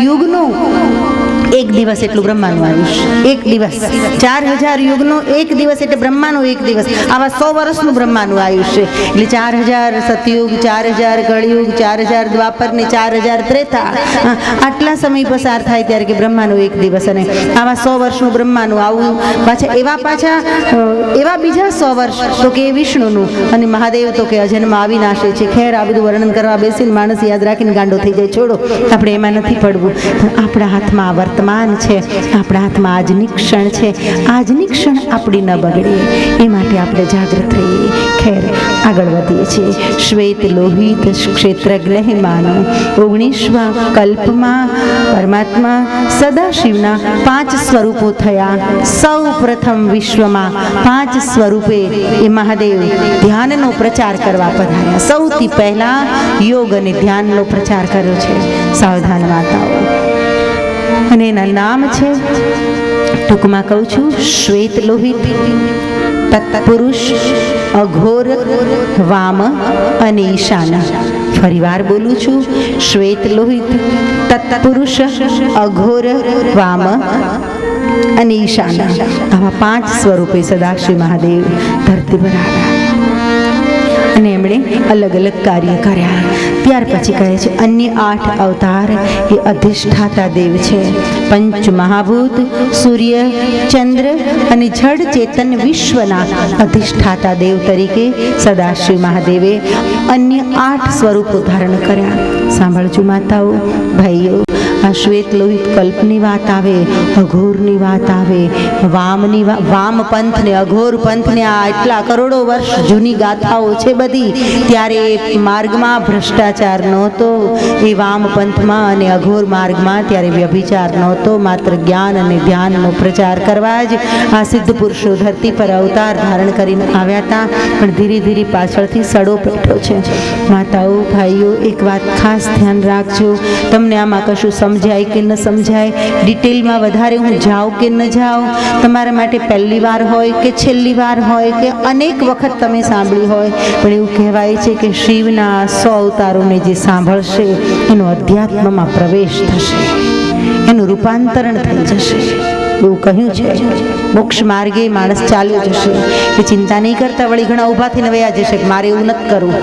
Speaker 1: યુગનું એક દિવસ એટલું બ્રહ્માનું આયુષ. એક દિવસ 4000 યુગનો એક દિવસ એટલે બ્રહ્માનો એક દિવસ. આવા 100 વર્ષનું બ્રહ્માનું આયુષ છે. એટલે 4000 સતયુગ, 4000 કળયુગ, 4000 દ્વાપર ને 4000 ત્રેતા, આટલા સમય પસાર થાય ત્યારે કે બ્રહ્માનો એક દિવસ. અને આવા 100 વર્ષનું બ્રહ્માનું આવું, પાછા એવા બીજા 100 વર્ષ તો કે વિષ્ણુનું, અને મહાદેવ તો કે અજન્મ અવિનાશી છે. ખેર, આ બધું વર્ણન કરવા બેસીને માણસ યાદ રાખીને ગાંડો થઈ જાય. છોડો, આપણે એમાં નથી પડવું. આપણા હાથમાં વર્તમાન છે, આપણા હાથમાં આજની ક્ષણ છે. આજની ક્ષણ આપણી ન બગડે એ માટે આપણે જાગૃત રહીએ. ખેર, આગળ વધીએ છીએ. શ્વેત લોહિત ક્ષેત્રજ્ઞ માનો. 19મા કલ્પમાં પરમાત્મા સદાશિવના 5 સ્વરૂપો થયા. સૌ પ્રથમ વિશ્વમાં 5 સ્વરૂપે એ મહાદેવ ધ્યાનનો પ્રચાર કરવા પધાર્યા. સૌથી પહેલા યોગ અને ધ્યાનનો પ્રચાર કર્યો છે. સાવધાન માતાઓ. અને એના નામ છે, ટૂંકમાં કહું છું, શ્વેત લોહિત, તત્પુરુષ, અઘોર, વામ અને ઈશાના. ફરીવાર બોલું છું, શ્વેત લોહિત, તત્પુરુષ, અઘોર, વામ અને ઈશાના. આવા 5 સ્વરૂપે સદાશિવ મહાદેવ ધરતી પર આવ્યા અને એમણે અલગ અલગ કાર્ય કર્યા. ત્યાર પછી કહે છે અન્ય 8 અવતાર એ અધિષ્ઠાતા દેવ છે. પંચ મહાભૂત, સૂર્ય, ચંદ્ર અને જડ ચેતન વિશ્વના અધિષ્ઠાતા દેવ તરીકે સદાશિવ મહાદેવે અન્ય 8 સ્વરૂપો ધારણ કર્યા. સાંભળજો માતાઓ, ભાઈઓ. આ શ્વેત લોહિત કલ્પની વાત આવે, અઘોરની વાત આવે, વામ પંથને, અઘોર પંથને, આ એટલા કરોડો વર્ષ જૂની ગાથાઓ છે બધી. ત્યારે માર્ગમાં ભ્રષ્ટાચાર નહોતો, એ વામ પંથમાં અને અઘોર માર્ગમાં ત્યારે વ્યભિચાર નહોતો. માત્ર જ્ઞાન અને ધ્યાનનો પ્રચાર કરવા જ આ સિદ્ધ પુરુષો ધરતી પર અવતાર ધારણ કરીને આવ્યા હતા. પણ ધીરે ધીરે પાછળથી સડો પેઠો છે. માતાઓ, ભાઈઓ, એક વાત ખાસ ધ્યાન રાખજો. તમને આમાં કશું સમજાય કે ન સમજાય, ડિટેલમાં વધારે હું જાઉં કે ન જાઉં, તમારા માટે પહેલી વાર હોય કે છેલ્લી વાર હોય કે અનેક વખત તમે સાંભળ્યું હોય, પણ એવું કહેવાય છે કે શિવના 100 અવતારોને જે સાંભળશે એનો અધ્યાત્મમાં પ્રવેશ થશે, એનું રૂપાંતરણ થઈ જશે એવું કહ્યું છે. મોક્ષ માર્ગે માણસ ચાલ્યો જશે, એ ચિંતા નહીં કરતા વળી ઘણા ઊભા થઈને વયા જશે કે મારે એવું નથી કરવું.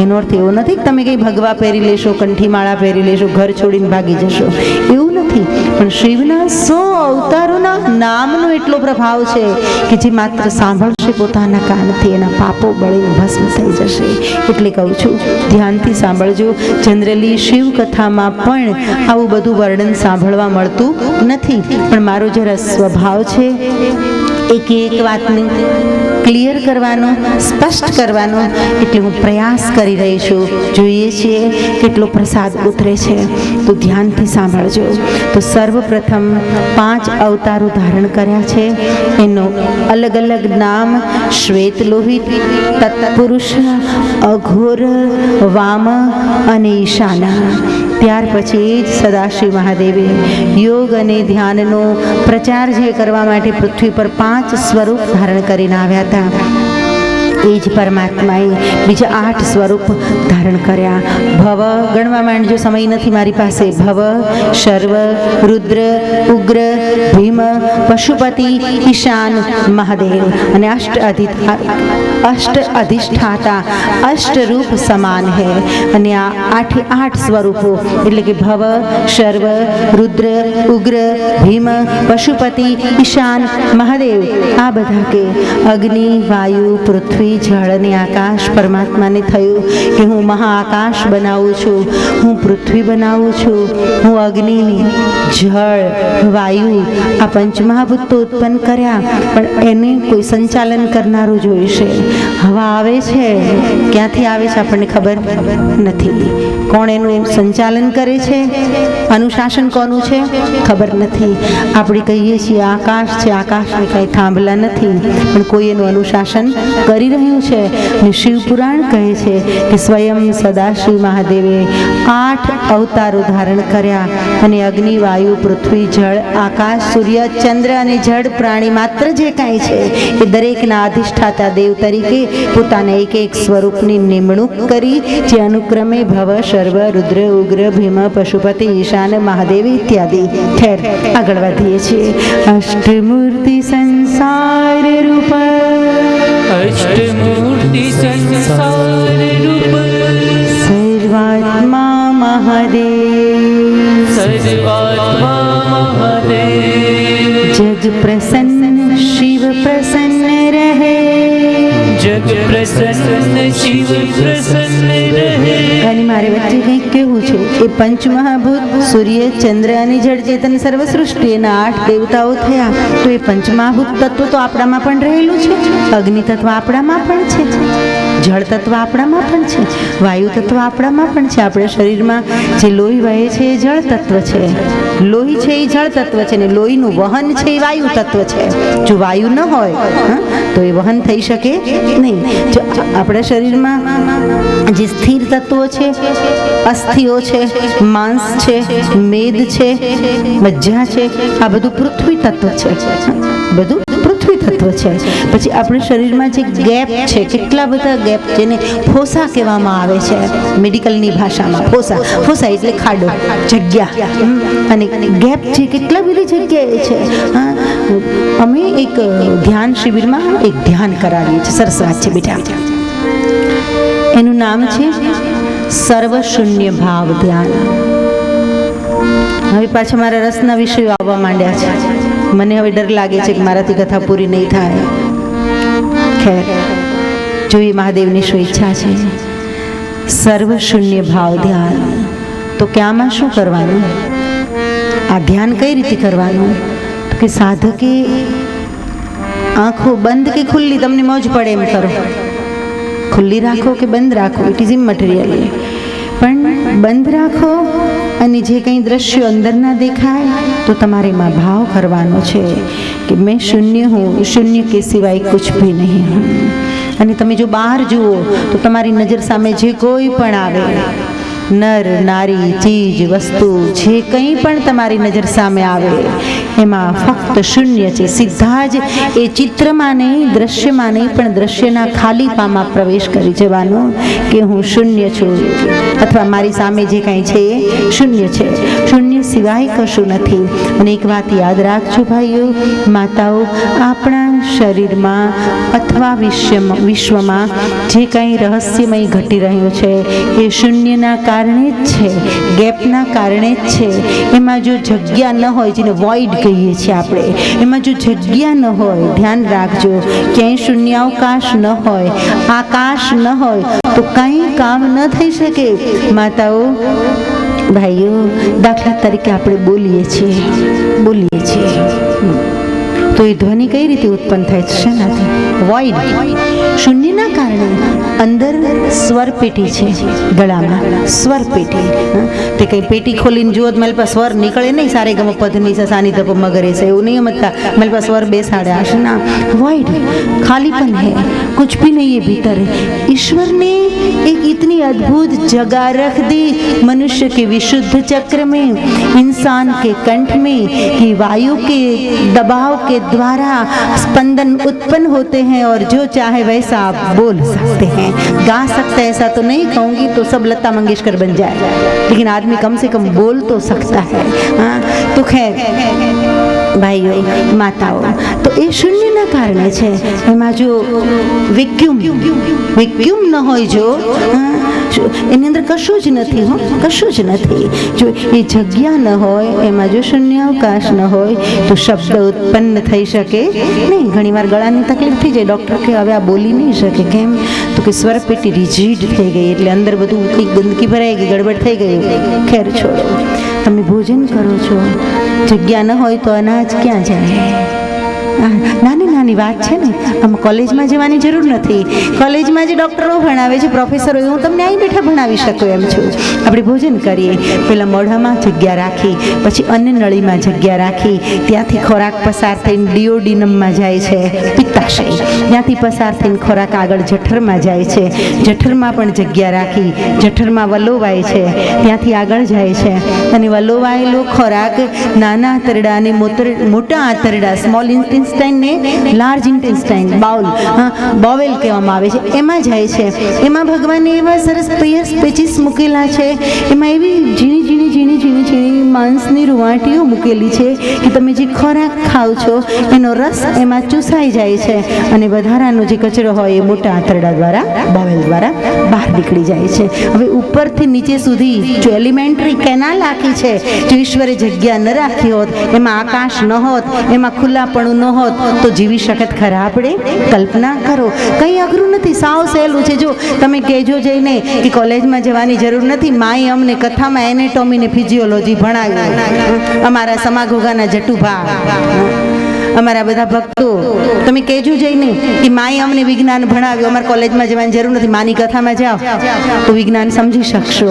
Speaker 1: એનો અર્થ એવો નથી કે તમે કંઈ ભગવા પહેરી લેશો, કંઠીમાળા પહેરી લેશો, ઘર છોડીને ભાગી જશો, એવું નથી. પણ શિવના 100 અવતારોના નામનો એટલો પ્રભાવ છે કે જે માત્ર સાંભળશે પોતાના કાનથી એના પાપો બળીને ભસ્મ થઈ જશે. એટલે કહું છું ધ્યાનથી સાંભળજો. જનરલી શિવ કથામાં પણ આવું બધું વર્ણન સાંભળવા મળતું નથી, પણ મારો જરા સ્વભાવ છે એક વાતને ક્લિયર કરવાનો, સ્પષ્ટ કરવાનો, એટલે હું પ્રયાસ કરી રહી છું. જોઈએ છીએ કેટલો પ્રસાદ ઉતરે છે, તો ધ્યાનથી સાંભળજો. તો સર્વપ્રથમ 5 અવતારો ધારણ કર્યા છે. એનો અલગ અલગ નામ શ્વેત લોહિત, તત્પુરુષ, અઘોર, વામ અને ઈશાના. ત્યાર પછી જ સદાશિવ મહાદેવે યોગ અને ધ્યાનનો પ્રચાર જે કરવા માટે પૃથ્વી પર 5 સ્વરૂપ ધારણ કરીને આવ્યા હતા, એ જ પરમાત્માએ બીજા 8 સ્વરૂપ ધારણ કર્યા. ભવ ગણવા માંડજો, સમય નથી મારી પાસે. ભવ, શર્વ, રુદ્ર, ઉગ્ર, ભીમ, પશુપતિ, ઈશાન, મહાદેવ અને અષ્ટ અધિષ્ઠાતા, અષ્ટરૂપ સમાન હૈ. અને આ 8 સ્વરૂપો એટલે કે ભવ, શર્વ, રુદ્ર, ઉગ્ર, ભીમ, પશુપતિ, ઈશાન, મહાદેવ, આ બધા કે અગ્નિ, વાયુ, પૃથ્વી, જળ અને આકાશ પરમાત્માને થયું કે હું મહાઆકાશ બનાવું છું, હું પૃથ્વી બનાવું છું, હું અગ્નિ, જળ, વાયુ આ પંચમહાભૂત તો ઉત્પન્ન કર્યા, પણ એને કોઈ સંચાલન કરનારું જોઈશે. હવા આવે છે, ક્યાંથી આવે છે આપણને ખબર નથી. કોણ એનું સંચાલન કરે છે, અનુશાસન કોનું છે ખબર નથી. આપણે કહીએ છીએ આકાશ છે, આકાશને કાંઈ થાંભલા નથી, પણ કોઈ એનું અનુશાસન કરી રહ્યું છે. અને શિવપુરાણ કહે છે કે સ્વયં સદાશિવ મહાદેવે 8 અવતારો ધારણ કર્યા અને અગ્નિ, વાયુ, પૃથ્વી, જળ, આકાશ, સૂર્ય, ચંદ્ર અને જળ પ્રાણી માત્ર જે કાંઈ છે એ દરેકના અધિષ્ઠાતા દેવ તરીકે પોતાના એક સ્વરૂપની નિમણૂક કરી, જે અનુક્રમે ભવ, શર્વ, રુદ્ર, ઉગ્ર, ભીમ, પશુપતિ, ઈશાન, મહાદેવ ઇત્યાદિ. ખેર આગળ વધીએ છીએ. અષ્ટમૂર્તિ સંસાર રૂપ,
Speaker 2: અષ્ટમૂર્તિ સંસાર રૂપ,
Speaker 1: સર્વાત્મા મહાદેવ,
Speaker 2: સર્વાત્મા મહાદેવ,
Speaker 1: જગ પ્રસન્ન શિવ પ્રસન્ન રહે,
Speaker 2: જગ પ્રસન્ન શિવ પ્રસન્ન રહે.
Speaker 1: અને મારે વચ્ચે કંઈક કહેવું છે. એ પંચમહાભૂત સૂર્ય, ચંદ્ર અને જળ ચેતન સર્વ સૃષ્ટિ એના 8 દેવતાઓ થયા. તો એ પંચમહાભૂત તત્વ તો આપણામાં પણ રહેલું છે, અગ્નિ તત્વ આપણામાં પણ છે, જળ તત્વ આપણામાં પણ છે, વાયુ તત્વ આપણામાં પણ છે. આપણા શરીરમાં જે લોહી વહે છે એ જળ તત્વ છે, લોહી છે એ જળ તત્વ છે, ને લોહીનું વહન છે એ વાયુ તત્વ છે. જો વાયુ ન હોય તો એ વહન થઈ શકે નહીં. જો આપણા શરીરમાં જે સ્થિર તત્વો છે, અસ્થિઓ છે, માંસ છે, મેદ છે, મજ્જા છે, આ બધું પૃથ્વી તત્વ છે, બધું પૃથ્વી તત્વ છે. પછી આપણા શરીરમાં જે ગેપ છે, કેટલા બધા ગેપ, જેને ફોસા કહેવામાં આવે છે મેડિકલની ભાષામાં. ફોસા એટલે ખાડો, જગ્યા, અને ગેપ છે કેટલા બધી જગ્યાએ છે. અમે એક ધ્યાન શિબિરમાં એક ધ્યાન કરાવીએ છીએ, સરસ વાત છે બેટા. એનું નામ છે સર્વશૂન્ય ભાવ ધ્યાન. હવે પાછા મારા રસના વિષયો આવવા માંડ્યા છે. મને હવે ડર લાગે છે કે મારાથી કથા પૂરી નહીં થાય. ખેર જોઈએ મહાદેવની શું ઈચ્છા છે. સર્વશૂન્ય ભાવ ધ્યાન. તો કે આમાં શું કરવાનું, આ ધ્યાન કઈ રીતે કરવાનું? તો કે સાધકે આંખો બંધ કે ખુલ્લી, તમને મોજ પડે એમ કરો, ખુલ્લી રાખો કે બંધ રાખો, ઇટ ઇઝ ઇમમટીરિયલ, પણ બંધ રાખો. અને જે કંઈ દ્રશ્યો અંદર ના દેખાય તો તમારે એમાં ભાવ કરવાનો છે કે મેં શૂન્ય હું, શૂન્ય કે સિવાય કુછ ભી નહીં હું. અને તમે જો બહાર જુઓ તો તમારી નજર સામે જે કોઈ પણ આવે નર નારી ચીજ વસ્તુ જે કંઈ પણ તમારી નજર સામે આવે એમાં ફક્ત શૂન્ય છે. સીધા જ એ ચિત્રમાં નહીં, દ્રશ્યમાં નહીં, પણ દ્રશ્યના ખાલીપામાં પ્રવેશ કરી જવાનો કે હું શૂન્ય છું, અથવા મારી સામે જે કાંઈ છે એ શૂન્ય છે. શૂન્ય સિવાય કશું નથી. અને એક વાત યાદ રાખજો ભાઈઓ, માતાઓ, આપણા શરીરમાં અથવા વિશ્વમાં જે કાંઈ રહસ્યમય ઘટી રહ્યું છે એ શૂન્યના કારણે જ છે, ગેપના કારણે જ છે. એમાં જો જગ્યા ન હોય, જેને વોઇડ કહીએ છીએ આપણે, એમાં જો જગ્યા ન હોય, ધ્યાન રાખજો, ક્યાંય શૂન્યાવકાશ ન હોય, આકાશ ન હોય તો કંઈ કામ ન થઈ શકે. માતાઓ, ભાઈઓ, દાખલા તરીકે આપણે બોલીએ છીએ તો એ ધ્વનિ કઈ રીતે ઉત્પન્ન થાય છે? શેનાથી? વોઇડ, શૂન્યના કારણે. અંદર સ્વર પેટી છે ગળામાં, સ્વર પેટી. તે કંઈ પેટી ખોલીને જુઓ તો મારી પાસે સ્વર નીકળે નહીં, સારે ગમ પધની છે, સાની ધપ મગરે છે, એવું નહીં સમજતા મારી પાસે स्वर बेसाड़ा है ना. वॉइड, खालीपन है, कुछ भी नहीं है भीतर. ईश्वर ने एक इतनी अद्भुत जगह रख दी मनुष्य के विशुद्ध चक्र में, इंसान के कंठ में, कि वायु के दबाव के द्वारा स्पंदन उत्पन्न होते हैं और जो चाहे वैसा आप बोल सकते हैं, गा सकते हैं. ऐसा तो नहीं कहूँगी तो सब लता मंगेशकर बन जाए, लेकिन आदमी कम से कम बोल तो सकता है. हाँ, तो खैर ભાઈઓ, માતાઓ, તો એ શૂન્યના કારણે છે. એમાં જો વેક્યુમ ન હોય, જો એની અંદર કશું જ નથી, કશું જ નથી. જો એ જગ્યા ન હોય, એમાં જો શૂન્યાવકાશ ન હોય તો શબ્દ ઉત્પન્ન થઈ શકે નહીં. ઘણીવાર ગળાની તકલીફ થઈ જાય, ડૉક્ટર કે હવે આ બોલી નહીં શકે. કેમ? તો કે સ્વરપેટી રિજીડ થઈ ગઈ, એટલે અંદર બધું કંઈક ગંદકી ભરાઈ ગઈ, ગડબડ થઈ ગઈ. ખેર છોડો, તમે ભોજન કરો છો, જગ્યા ન હોય તો અનાજ ક્યાં જાય? નાની નાની વાત છે ને. આમાં કોલેજમાં જવાની જરૂર નથી. કોલેજમાં જે ડૉક્ટરો ભણાવે છે, પ્રોફેસરો, હું તમને અહીં બેઠા ભણાવી શકું એમ છું. આપણે ભોજન કરીએ, પહેલાં મોઢામાં જગ્યા રાખી, પછી અન્નનળીમાં જગ્યા રાખી, ત્યાંથી ખોરાક પસાર થઈને ડિયોડિનમમાં જાય છે, પિત્તાશય, ત્યાંથી પસાર થઈને ખોરાક આગળ જઠરમાં જાય છે, જઠરમાં પણ જગ્યા રાખી, જઠરમાં વલોવાય છે, ત્યાંથી આગળ જાય છે, અને વલોવાયેલો ખોરાક નાના આંતરડા અને મોટા આંતરડા, સ્મોલ ઇન્ટેસ્ટાઇન ને લાર્જ ઇન્ટેસ્ટાઇન, બાઉલ, બોવેલ કહેવામાં આવે છે, એમાં જાય છે. એમાં ભગવાને એવા સરસ પેચીસ મૂકેલા છે, એમાં એવી ઝીણી માંસની રૂવાટીઓ મૂકેલી છે કે તમે જે ખોરાક ખાઓ છો એનો રસ એમાં ચૂસાઈ જાય છે, અને વધારાનો જે કચરો હોય એ મોટા આંતરડા દ્વારા, બોવેલ દ્વારા બહાર નીકળી જાય છે. હવે ઉપરથી નીચે સુધી જો એલિમેન્ટરી કેનાલ રાખી છે, જો ઈશ્વરે જગ્યા ન રાખી હોત, એમાં આકાશ ન હોત, એમાં ખુલ્લાપણું ન હોત, તો જીવી શકત ખરા આપણે? કલ્પના કરો. કંઈ અઘરું નથી, સાવ સહેલું છે. જો તમે કહેજો જઈને કે કોલેજમાં જવાની જરૂર નથી, માએ અમને કથામાં એનેટોમી ને ફિઝિયોલોજી ભણાવ્યું, અમારા સમાઘોગાના જટુભા, અમારા બધા ભક્તો, તમે કહેજો જઈને કે માએ અમને વિજ્ઞાન ભણાવ્યું, અમારે કોલેજમાં જવાની જરૂર નથી, માની કથામાં જાઓ તો વિજ્ઞાન સમજી શકશો.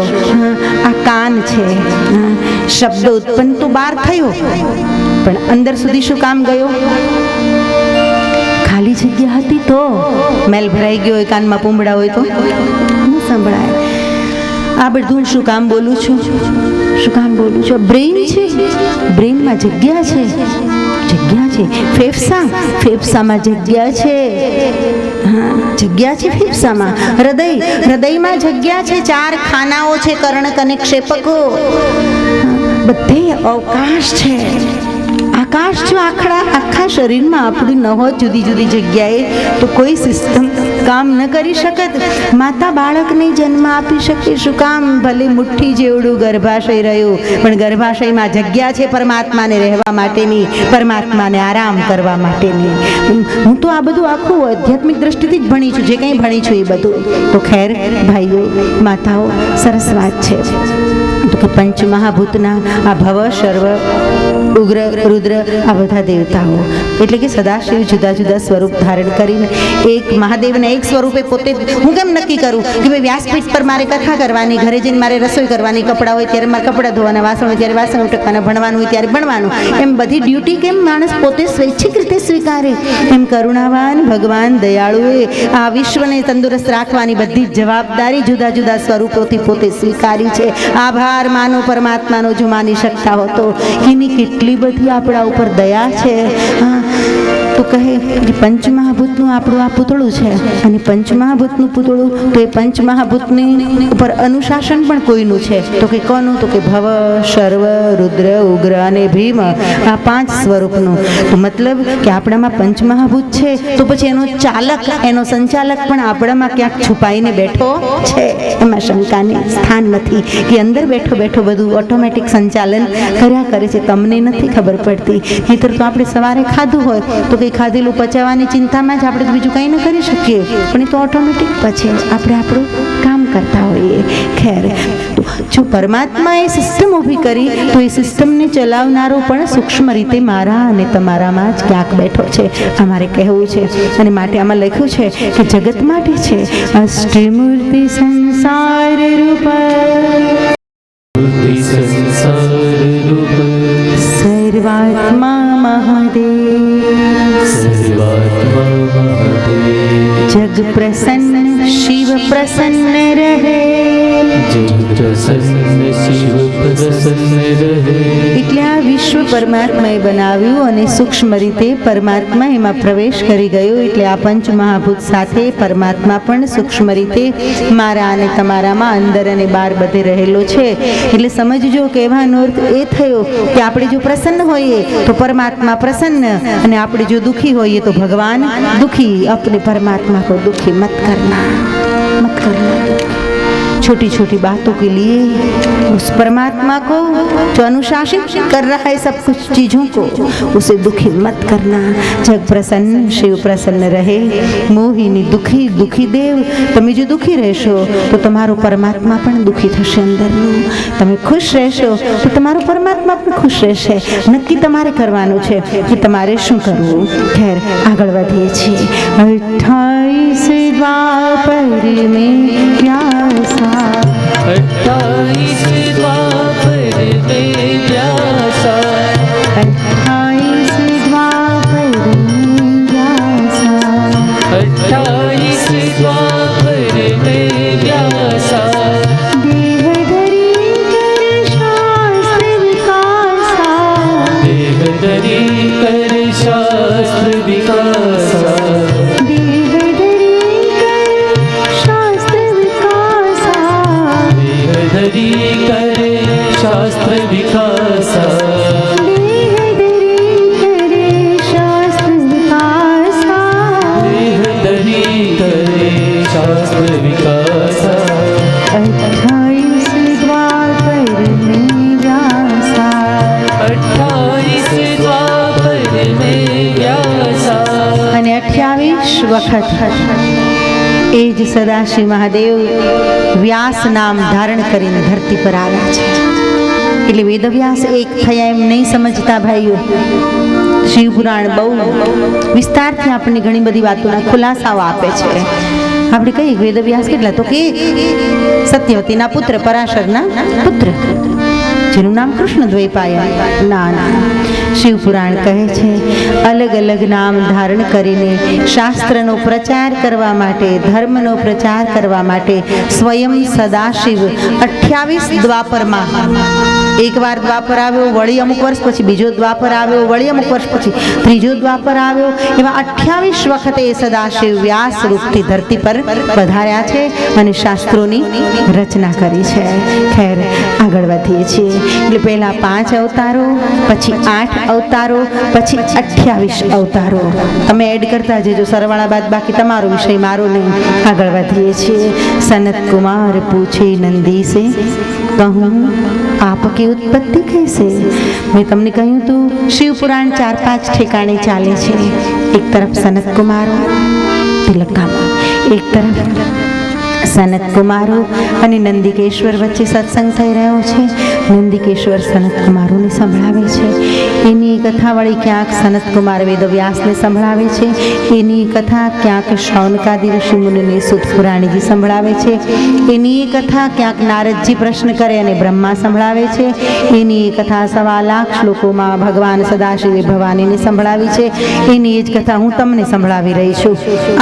Speaker 1: આ કાન છે, શબ્દ ઉત્પન્ન તો બહાર થયો, પણ અંદર સુધી શું કામ ગયો? ખાલી જગ્યા હતી તો મેલ ભરાઈ ગયો હોય, કાનમાં પૂંબડા હોય તો ન સંભળાય. આ બધું શું કામ બોલું છું? શું કામ બોલું છું? બ્રેઇન છે, બ્રેઇનમાં જગ્યા છે, જગ્યા છે. ફેફસામાં જગ્યા છે, હા, જગ્યા છે ફેફસામાં. હૃદયમાં જગ્યા છે, 4 ખાનાઓ છે, કર્ણક અને ક્ષેપકો, બધે અવકાશ છે. આકાશ જો આખા શરીરમાં આપણું ન હોત, જુદી જુદી જગ્યાએ, તો કોઈ સિસ્ટમ કામ ન કરી શકત. માતા બાળકને જન્મ આપી શકે, શું કામ? ભલે મુઠ્ઠી જેવડું ગર્ભાશય રહ્યું, પણ ગર્ભાશયમાં જગ્યા છે પરમાત્માને રહેવા માટેની, પરમાત્માને આરામ કરવા માટેની. હું તો આ બધું આખું આધ્યાત્મિક દ્રષ્ટિથી જ ભણી છું, જે કંઈ ભણી છું એ બધું. તો ખેર ભાઈઓ, માતાઓ, સરસ વાત છે. તો કે પંચમહાભૂતના આ ભવ સર્વ ઉગ્ર, રુદ્ર આ બધા દેવતાઓ. એટલે કે સદાશિવ જુદા જુદા સ્વરૂપ ધારણ કરીને એક મહાદેવને એક સ્વરૂપે પોતે હું કેમ નક્કી કરું કે ભાઈ વ્યાસપીઠ પર મારે કથા કરવાની, ઘરે જઈને મારે રસોઈ કરવાની, કપડાં હોય ત્યારે મારે કપડાં ધોવાના, વાસણ હોય ત્યારે વાસણ ઉટકવાના, ભણવાનું હોય ત્યારે ભણવાનું, એમ બધી ડ્યુટી કેમ માણસ પોતે સ્વૈચ્છિક રીતે સ્વીકારે? એમ કરુણાવાન ભગવાન દયાળુએ આ વિશ્વને તંદુરસ્ત રાખવાની બધી જ જવાબદારી જુદા જુદા સ્વરૂપોથી પોતે સ્વીકારી છે. આભાર માનો પરમાત્માનો જો માની શકતા હો તો. એની કેટલી બધી આપણા ઉપર દયા છે. તો કહે કે પંચમહાભૂતનું આપણું આ પૂતળું છે, અને પંચમહાભૂતનું પૂતળું તો એ પંચમહાભૂતની ઉપર અનુશાસન પણ કોઈનું છે. તો કે કોનું? તો કે ભવ, શર્વ, રુદ્ર, ઉગ્ર અને ભીમ, આ 5 સ્વરૂપનું. તો મતલબ કે આપણામાં પંચમહાભૂત છે, તો પછી એનો ચાલક, એનો સંચાલક પણ આપણામાં ક્યાંક છુપાઈને બેઠો છે. એમાં શંકાને સ્થાન નથી કે અંદર બેઠો બેઠો બધું ઓટોમેટિક સંચાલન કર્યા કરે છે. તમને નથી ખબર પડતી. નહીંતર તો આપણે સવારે ખાધું હોય તો કંઈ ખાધેલું પચાવવાની ચિંતામાં જ આપણે તો બીજું કંઈ ન કરી શકીએ, પણ એ તો ઓટોમેટિક પચે, આપણે આપણું કામ કરતા હોઈએ. ખેર, જો પરમાત્માએ સિસ્ટમ ઊભી કરી તો એ સિસ્ટમને ચલાવનારો પણ સૂક્ષ્મ રીતે મારા અને તમારામાં જ ક્યાંક બેઠો છે. અમારે કહેવું છે, અને માટે આમાં લખ્યું છે કે જગત માટે છે અષ્ટમૂર્તિ સંસાર રૂપ, સર્વાત્મા મહાદેવ, જગ પ્રસન્ન શિવ પ્રસન્ન રહે, એટલે આ વિશ્વ પરમાત્માએ બનાવ્યું અને સૂક્ષ્મ રીતે પરમાત્મા એમાં પ્રવેશ કરી ગયો. એટલે આ પંચમહાભૂત સાથે પરમાત્મા પણ સૂક્ષ્મ રીતે મારા અને તમારામાં અંદર અને બહાર બધે રહેલો છે. એટલે સમજજો કહેવાનો અર્થ એ થયો કે આપણે જો પ્રસન્ન હોઈએ તો પરમાત્મા પ્રસન્ન, અને આપણે જો દુઃખી હોઈએ તો ભગવાન દુઃખી. अपने परमात्मा को दुखी मत करना, मत करना. छोटी छोटी बातों के लिए उस परमात्मा को जो अनुशासित कर रहा है सब कुछ चीज़ों को, उसे दुखी मत करना. जग प्रसन्न शिव प्रसन्न रहे. मोहिनी दुखी दुखी देव. તમે જો દુઃખી રહેશો તો તમારો પરમાત્મા પણ દુઃખી થશે અંદરનું. તમે ખુશ રહેશો તો તમારો પરમાત્મા પણ ખુશ રહેશે. નક્કી તમારે કરવાનું છે કે તમારે શું કરવું. ખેર, આગળ વધીએ છીએ. 28 દ્વાપર में प्यासा,
Speaker 2: 28 द्वापर में प्यासा,
Speaker 1: 28 દ્વાપર में प्यासा,
Speaker 2: 28 द्वापर में प्यासा,
Speaker 1: देह धरी कर शास्त्र विकासा,
Speaker 2: देह धरी कर शास्त्र विकासा, धरी करे शास्त्र विकासा,
Speaker 1: देह धरी करे शास्त्र विकासा,
Speaker 2: देह धरी करे शास्त्र विकासा,
Speaker 1: 28 દ્વાપર में व्यासा,
Speaker 2: 28 द्वापर में व्यासा.
Speaker 1: અને 28 વખત એ જ સદાશિવ મહાદેવ વ્યાસ નામ ધારણ કરીને ધરતી પર આવ્યા છે. એટલે વેદવ્યાસ એક થયા એમ નહીં સમજતા ભાઈઓ. શિવપુરાણ બહુ વિસ્તારથી આપણને ઘણી બધી વાતોના ખુલાસાઓ આપે છે. આપણે કહીએ વેદવ્યાસ કેટલા? તો કે સત્યવતીના પુત્ર, પરાશરના પુત્ર, જેનું નામ કૃષ્ણ દ્વૈપાયન. ના ના, શિવપુરાણ કહે છે અલગ અલગ નામ ધારણ કરીને શાસ્ત્રનો પ્રચાર કરવા માટે, ધર્મનો પ્રચાર કરવા માટે સ્વયં સદાશિવ 28 દ્વાપરમાં, એકવાર દ્વાપર આવ્યો, વળી અમુક વર્ષ પછી બીજો દ્વાપર આવ્યો, વળી અમુક વર્ષ પછી ત્રીજો દ્વાપર આવ્યો, એવા 28 વખતે એ સદાશિવ વ્યાસ રૂપથી ધરતી પર પધાર્યા છે અને શાસ્ત્રોની રચના કરી છે. ખેર, આગળ વધીએ છીએ. એટલે પહેલા 5 અવતારો, પછી 8 અવતારો, પછી 28 અવતારો. તમે એડ કરતા જજો, સરવાળા બાદ બાકી તમારો વિષય, મારો નહીં. આગળ વધીએ છીએ. સનત કુમાર પૂછે નંદી સે, કહું આપકી ઉત્પત્તિ कैसे. મેં તમને કહ્યું તું શિવપુરાણ 4-5 ઠેકાણે ચાલે છે. એક તરફ સનત કુમારો તિલકામાં, એક તરફ સનત કુમારો અને નંદિકેશ્વર વચ્ચે સત્સંગ થઈ રહ્યો છે. નંદિકેશ્વર સનત કુમારોને સંભળાવે છે. એની કથા વળી ક્યાંક સનત કુમાર વેદવ્યાસને સંભળાવે છે. એની કથા ક્યાંક શૌનકાદિ ઋષિ મુનિને સુત પુરાણીજી સંભળાવે છે. એની કથા ક્યાંક નારદજી પ્રશ્ન કરે અને બ્રહ્મા સંભળાવે છે. એની કથા 1.25 લાખ શ્લોકોમાં ભગવાન સદાશિવે ભવાનીને સંભળાવી છે. એની જ કથા હું તમને સંભળાવી રહી છું.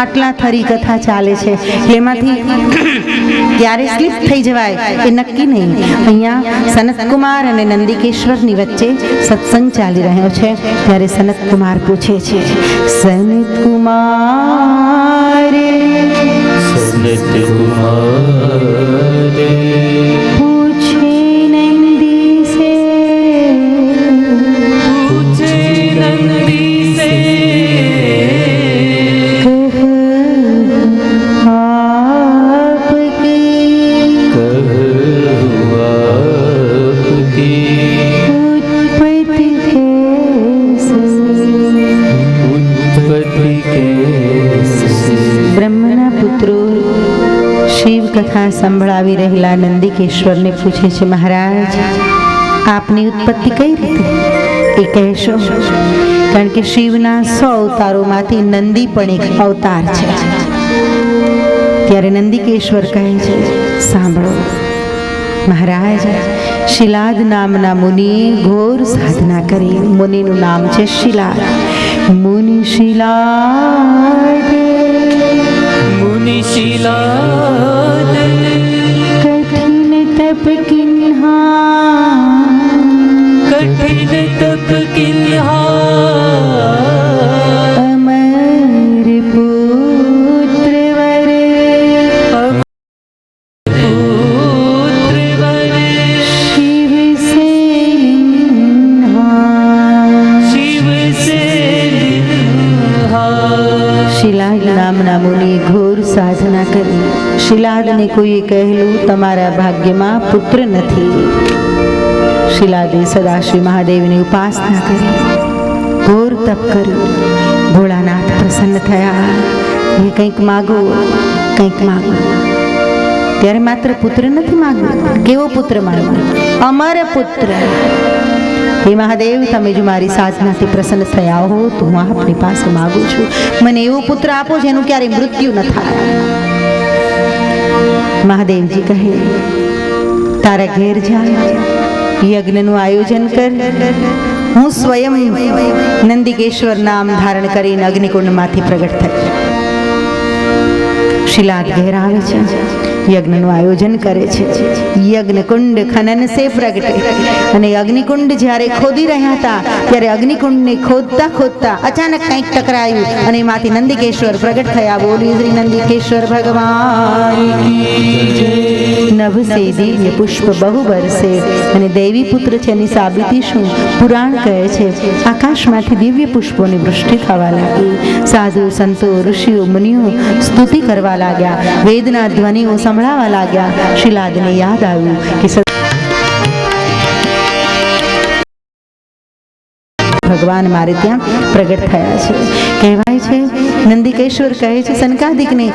Speaker 1: આટલા થરી કથા ચાલે છે. એમાંથી ક્યારે સ્લીપ થઈ જવાય એ નક્કી નહીં. અહીંયા સનત કુમાર અને નંદિકેશ્વરની વચ્ચે સત્સંગ ચાલી રહ્યો છે. ત્યારે સનત કુમાર પૂછે છે, સનત કુમાર પૂછે નંદી સે કથા સંભળાવી રહેલા નંદિકેશ્વરને પૂછે છે, મહારાજ આપની ઉત્પત્તિ કઈ રીતે એ કહેશો? કારણ કે શિવના 100 અવતારોમાંથી નંદી પણ એક અવતાર છે. ત્યારે નંદિકેશ્વર કહે છે, સાંભળો મહારાજ, શિલાદ નામના મુનિએ ઘોર સાધના કરી. મુનિનું નામ છે શિલાદ. મુનિ શિલાદ કઠિન તપ કિન્હા અમર પુત્ર વર શિવ સે શિલાદ નામના મુનિએ ઘોર સાધના કરી. શિલાદને કોઈએ કહેલું, તમારા ભાગ્યમાં પુત્ર નથી. શિલાદે સદાશિવ મહાદેવની ઉપાસના કરી, ઘોર તપ કર્યું. ભોળાનાથ પ્રસન્ન થયા. એ કંઈક માગો, કંઈક માગો. ત્યારે માત્ર પુત્ર નથી માગવું. કેવો પુત્ર માગવો? અમર પુત્ર. હે મહાદેવ, તમે જો મારી સાધનાથી પ્રસન્ન થયા હો તો હું આપની પાસે માગું છું, મને એવો પુત્ર આપો જેનું ક્યારેય મૃત્યુ ન થાય. મહાદેવજી કહે, તારા ઘેર જા, યજ્ઞનું આયોજન કર. હું સ્વયં નંદિકેશ્વર નામ ધારણ કરીને અગ્નિકુંડમાંથી પ્રગટ થઈ. શિલાદ ઘેર આવે છે, યજ્ઞનું આયોજન કરે છે. યજ્ઞકુંડ ખનન સે પ્રગટે. અને અગ્નિકુંડ જ્યારે ખોદી રહ્યા હતા ત્યારે અગ્નિકુંડને ખોદતા ખોદતા અચાનક કંઈક ટકરાયું અને એમાંથી નંદિકેશ્વર પ્રગટ થયા. બોલી શ્રી નંદિકેશ્વર ભગવાન. નભ સે દિવ્ય પુષ્પ બહુ બરસે. અને દૈવી પુત્ર છે એની સાબિતી શું? પુરાણ કહે છે આકાશમાંથી દિવ્ય પુષ્પોની વૃષ્ટિ થવા લાગી. સાધુ સંતો ઋષિઓ મુનિઓ સ્તુતિ કરવા લાગ્યા. વેદના ધ્વનિઓ સંભળાવા લાગ્યા. શિલાદને યાદ આવ્યું કે ભગવાન મારે ત્યાં પ્રગટ થયા છે. કહેવાય છે નંદિકેશ્વર કહે છે સનકાદિકને,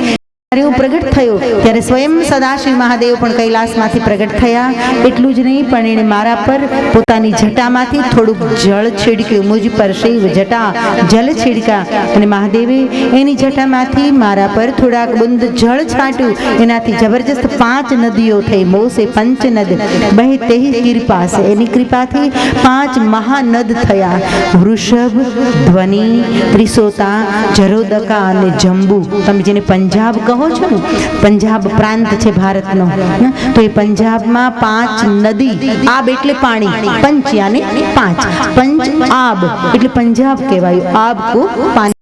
Speaker 1: જ્યારે હું પ્રગટ થયો ત્યારે સ્વયં સદાશિવ મહાદેવ પણ કૈલાસમાંથી પ્રગટ થયા. એટલું જ નહીં પણ એણે મારા પર પોતાની જટામાંથી થોડુંક જળ છિડક્યું. મુજ પર શિવ જટા જલ છિડકા. અને મહાદેવે એની જટામાંથી મારા પર થોડાક બુંદ જળ છાંટ્યું. એનાથી જબરજસ્ત 5 નદીઓ થઈ. મોસે પંચનદ બહે તેહી કૃપા છે. એની કૃપાથી 5 મહાનદ થયા. વૃષભ, ધ્વનિ, ત્રિસોતા, જરોદકા અને જંબુ. તમે જેને પંજાબ કહો છો ને, પંજાબ પ્રાંત છે ભારતનો, તો એ પંજાબમાં 5 નદી. આબ એટલે પાણી, પંચ યાને 5. પંચ આબ એટલે પંજાબ કહેવાયું. આબ કો પાણી.